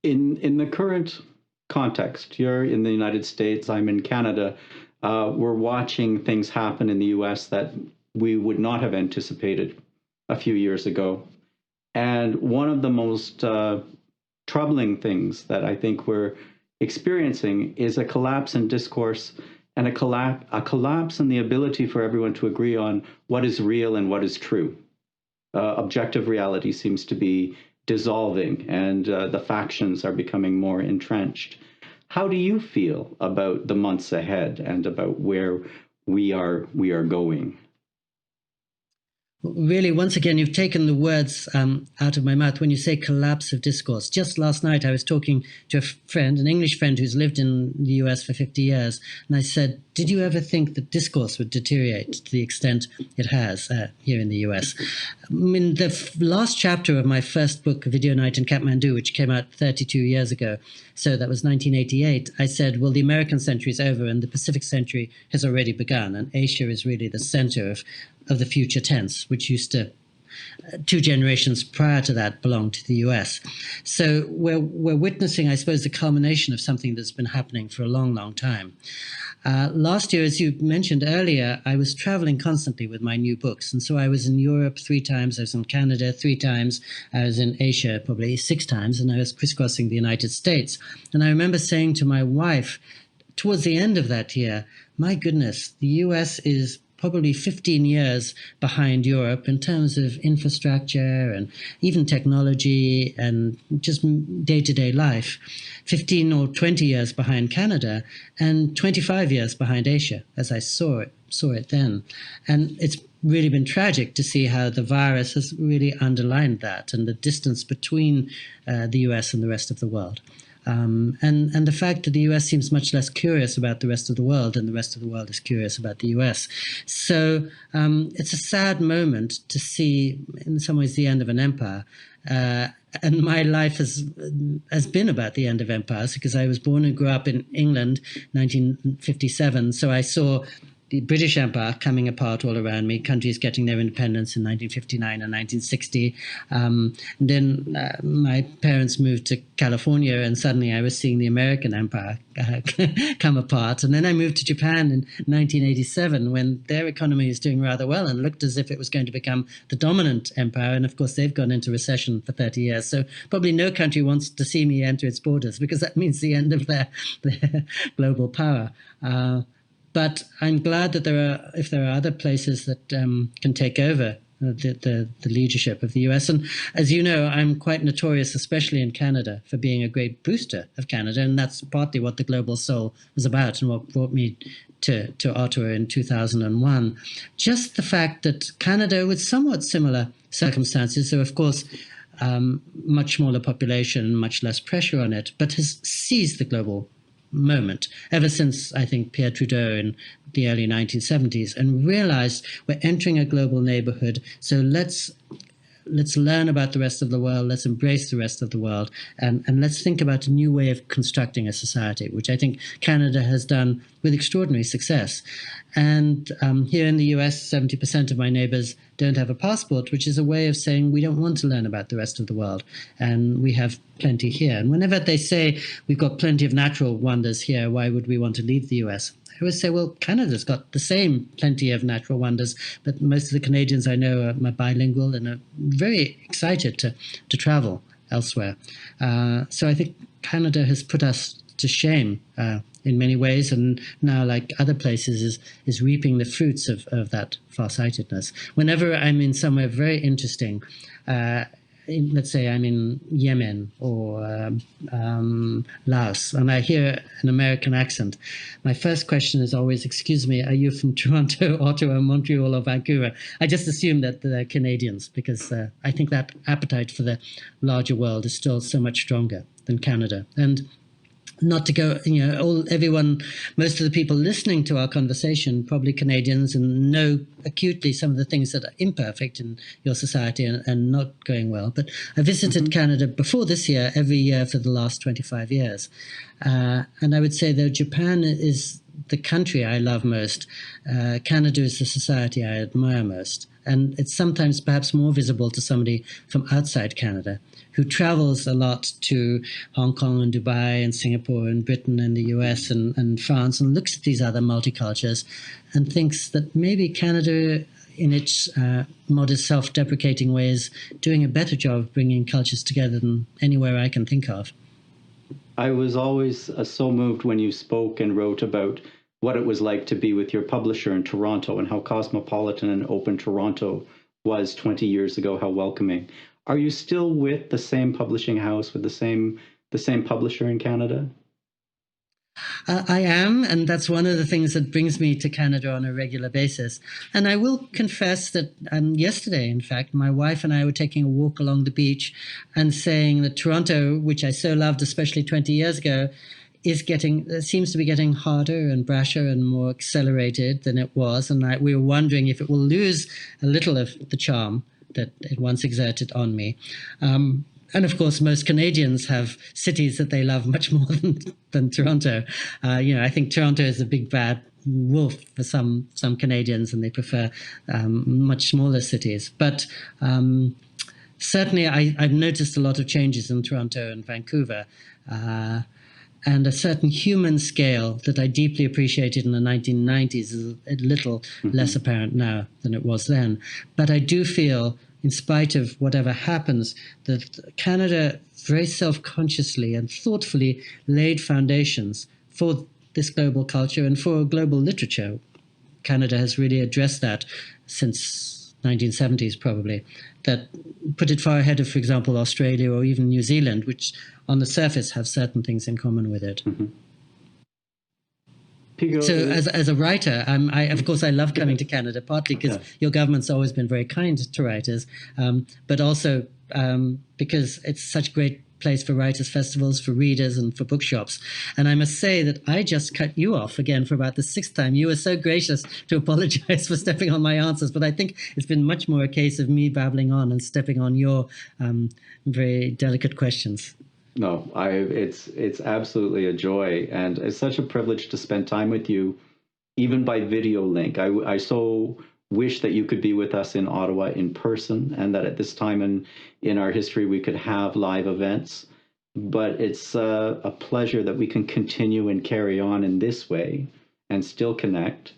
B: In the current context, you're in the United States, I'm in Canada, we're watching things happen in the US that we would not have anticipated a few years ago. And one of the most troubling things that I think we're experiencing is a collapse in discourse and a collapse in the ability for everyone to agree on what is real and what is true. Objective reality seems to be dissolving, and the factions are becoming more entrenched. How do you feel about the months ahead and about where we are going?
C: Really, once again, you've taken the words out of my mouth when you say collapse of discourse. Just last night, I was talking to a friend, an English friend who's lived in the US for 50 years, and I said, did you ever think that discourse would deteriorate to the extent it has here in the US? I mean, the last chapter of my first book, Video Night in Kathmandu, which came out 32 years ago, so that was 1988, I said, well, the American century is over and the Pacific century has already begun, and Asia is really the center of the future tense, which used to, 2 generations prior to that, belonged to the US. So we're witnessing, I suppose, the culmination of something that's been happening for a long, long time. Last year, as you mentioned earlier, I was traveling constantly with my new books. And so I was in Europe 3 times, I was in Canada 3 times, I was in Asia probably 6 times, and I was crisscrossing the United States. And I remember saying to my wife, towards the end of that year, my goodness, the US is probably 15 years behind Europe in terms of infrastructure and even technology and just day-to-day life, 15 or 20 years behind Canada, and 25 years behind Asia, as I saw it then. And it's really been tragic to see how the virus has really underlined that and the distance between the US and the rest of the world. And the fact that the US seems much less curious about the rest of the world and the rest of the world is curious about the US. So it's a sad moment to see, in some ways, the end of an empire. And my life has been about the end of empires because I was born and grew up in England, 1957. So I saw the British Empire coming apart all around me, countries getting their independence in 1959 and 1960. Then my parents moved to California, and suddenly I was seeing the American Empire come apart. And then I moved to Japan in 1987 when their economy was doing rather well and looked as if it was going to become the dominant empire. And of course, they've gone into recession for 30 years. So probably no country wants to see me enter its borders because that means the end of their global power. But I'm glad that if there are other places that can take over the leadership of the US. And as you know, I'm quite notorious, especially in Canada, for being a great booster of Canada. And that's partly what the Global Soul was about and what brought me to Ottawa in 2001. Just the fact that Canada, with somewhat similar circumstances, so of course, much smaller population, much less pressure on it, but has seized the global moment ever since, I think, Pierre Trudeau in the early 1970s, and realized we're entering a global neighborhood. So let's learn about the rest of the world, let's embrace the rest of the world, and let's think about a new way of constructing a society, which I think Canada has done with extraordinary success. And here in the US, 70% of my neighbors don't have a passport, which is a way of saying we don't want to learn about the rest of the world. And we have plenty here. And whenever they say we've got plenty of natural wonders here, why would we want to leave the US? I always say, well, Canada's got the same plenty of natural wonders, but most of the Canadians I know are bilingual and are very excited to travel elsewhere. So I think Canada has put us to shame in many ways, and now, like other places, is reaping the fruits of that farsightedness. Whenever I'm in somewhere very interesting, let's say I'm in Yemen or Laos, and I hear an American accent, my first question is always, excuse me, are you from Toronto, Ottawa, Montreal, or Vancouver? I just assume that they're Canadians, because I think that appetite for the larger world is still so much stronger than Canada. And not to go, everyone, most of the people listening to our conversation, probably Canadians, and know acutely some of the things that are imperfect in your society and not going well. But I visited Canada before this year, every year for the last 25 years. And I would say, though Japan is the country I love most, Canada is the society I admire most. And it's sometimes perhaps more visible to somebody from outside Canada, who travels a lot to Hong Kong and Dubai and Singapore and Britain and the US and France, and looks at these other multicultures and thinks that maybe Canada, in its modest self-deprecating way, is doing a better job of bringing cultures together than anywhere I can think of.
B: I was always so moved when you spoke and wrote about what it was like to be with your publisher in Toronto, and how cosmopolitan and open Toronto was 20 years ago, how welcoming. Are you still with the same publishing house, with the same publisher in Canada?
C: I am, and that's one of the things that brings me to Canada on a regular basis. And I will confess that yesterday, in fact, my wife and I were taking a walk along the beach and saying that Toronto, which I so loved, especially 20 years ago, seems to be getting harder and brasher and more accelerated than it was. And we were wondering if it will lose a little of the charm that it once exerted on me. And of course, most Canadians have cities that they love much more than Toronto. I think Toronto is a big bad wolf for some Canadians, and they prefer much smaller cities. But certainly, I've noticed a lot of changes in Toronto and Vancouver, and a certain human scale that I deeply appreciated in the 1990s is a little less apparent now than it was then. But I do feel, in spite of whatever happens, that Canada very self-consciously and thoughtfully laid foundations for this global culture and for global literature. Canada has really addressed that since 1970s, probably, that put it far ahead of, for example, Australia or even New Zealand, which on the surface have certain things in common with it. So as a writer, of course, I love coming to Canada, partly because your government's always been very kind to writers, but also because it's such a great place for writers' festivals, for readers, and for bookshops. And I must say that I just cut you off again for about the 6th time. You were so gracious to apologize for stepping on my answers, but I think it's been much more a case of me babbling on and stepping on your very delicate questions.
B: No, it's absolutely a joy, and it's such a privilege to spend time with you, even by video link. I so wish that you could be with us in Ottawa in person, and that at this time in our history we could have live events. But it's a pleasure that we can continue and carry on in this way and still connect.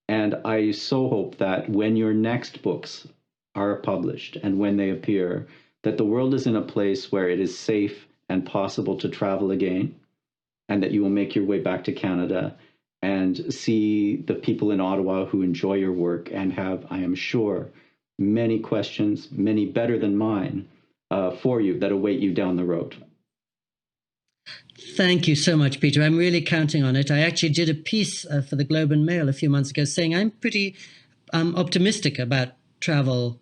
B: And I so hope that when your next books are published and when they appear, that the world is in a place where it is safe and possible to travel again, and that you will make your way back to Canada and see the people in Ottawa who enjoy your work and have, I am sure, many questions, many better than mine, for you that await you down the road.
C: Thank you so much, Peter. I'm really counting on it. I actually did a piece for the Globe and Mail a few months ago saying I'm pretty optimistic about travel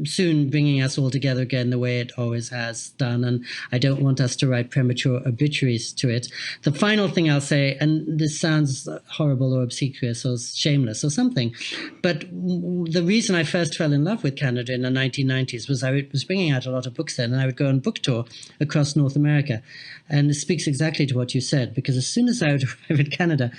C: soon bringing us all together again the way it always has done, and I don't want us to write premature obituaries to it. The final thing I'll say, and this sounds horrible or obsequious or shameless or something, but the reason I first fell in love with Canada in the 1990s was I was bringing out a lot of books then, and I would go on book tour across North America. And it speaks exactly to what you said, because as soon as I would arrive in Canada,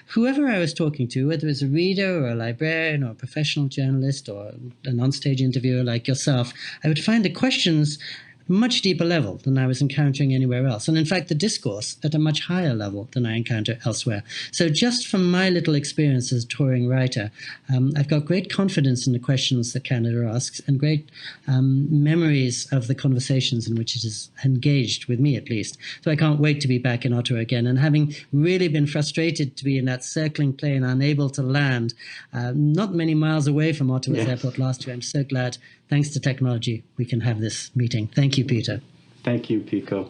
C: whoever I was talking to, whether it was a reader or a librarian or a professional journalist or an onstage interviewer like yourself, I would find the questions much deeper level than I was encountering anywhere else. And in fact, the discourse at a much higher level than I encounter elsewhere. So just from my little experience as a touring writer, I've got great confidence in the questions that Canada asks and great memories of the conversations in which it has engaged with me, at least. So I can't wait to be back in Ottawa again. And having really been frustrated to be in that circling plane, unable to land, not many miles away from Ottawa's airport last year, I'm so glad, thanks to technology, we can have this meeting. Thank you, Peter.
B: Thank you, Pico.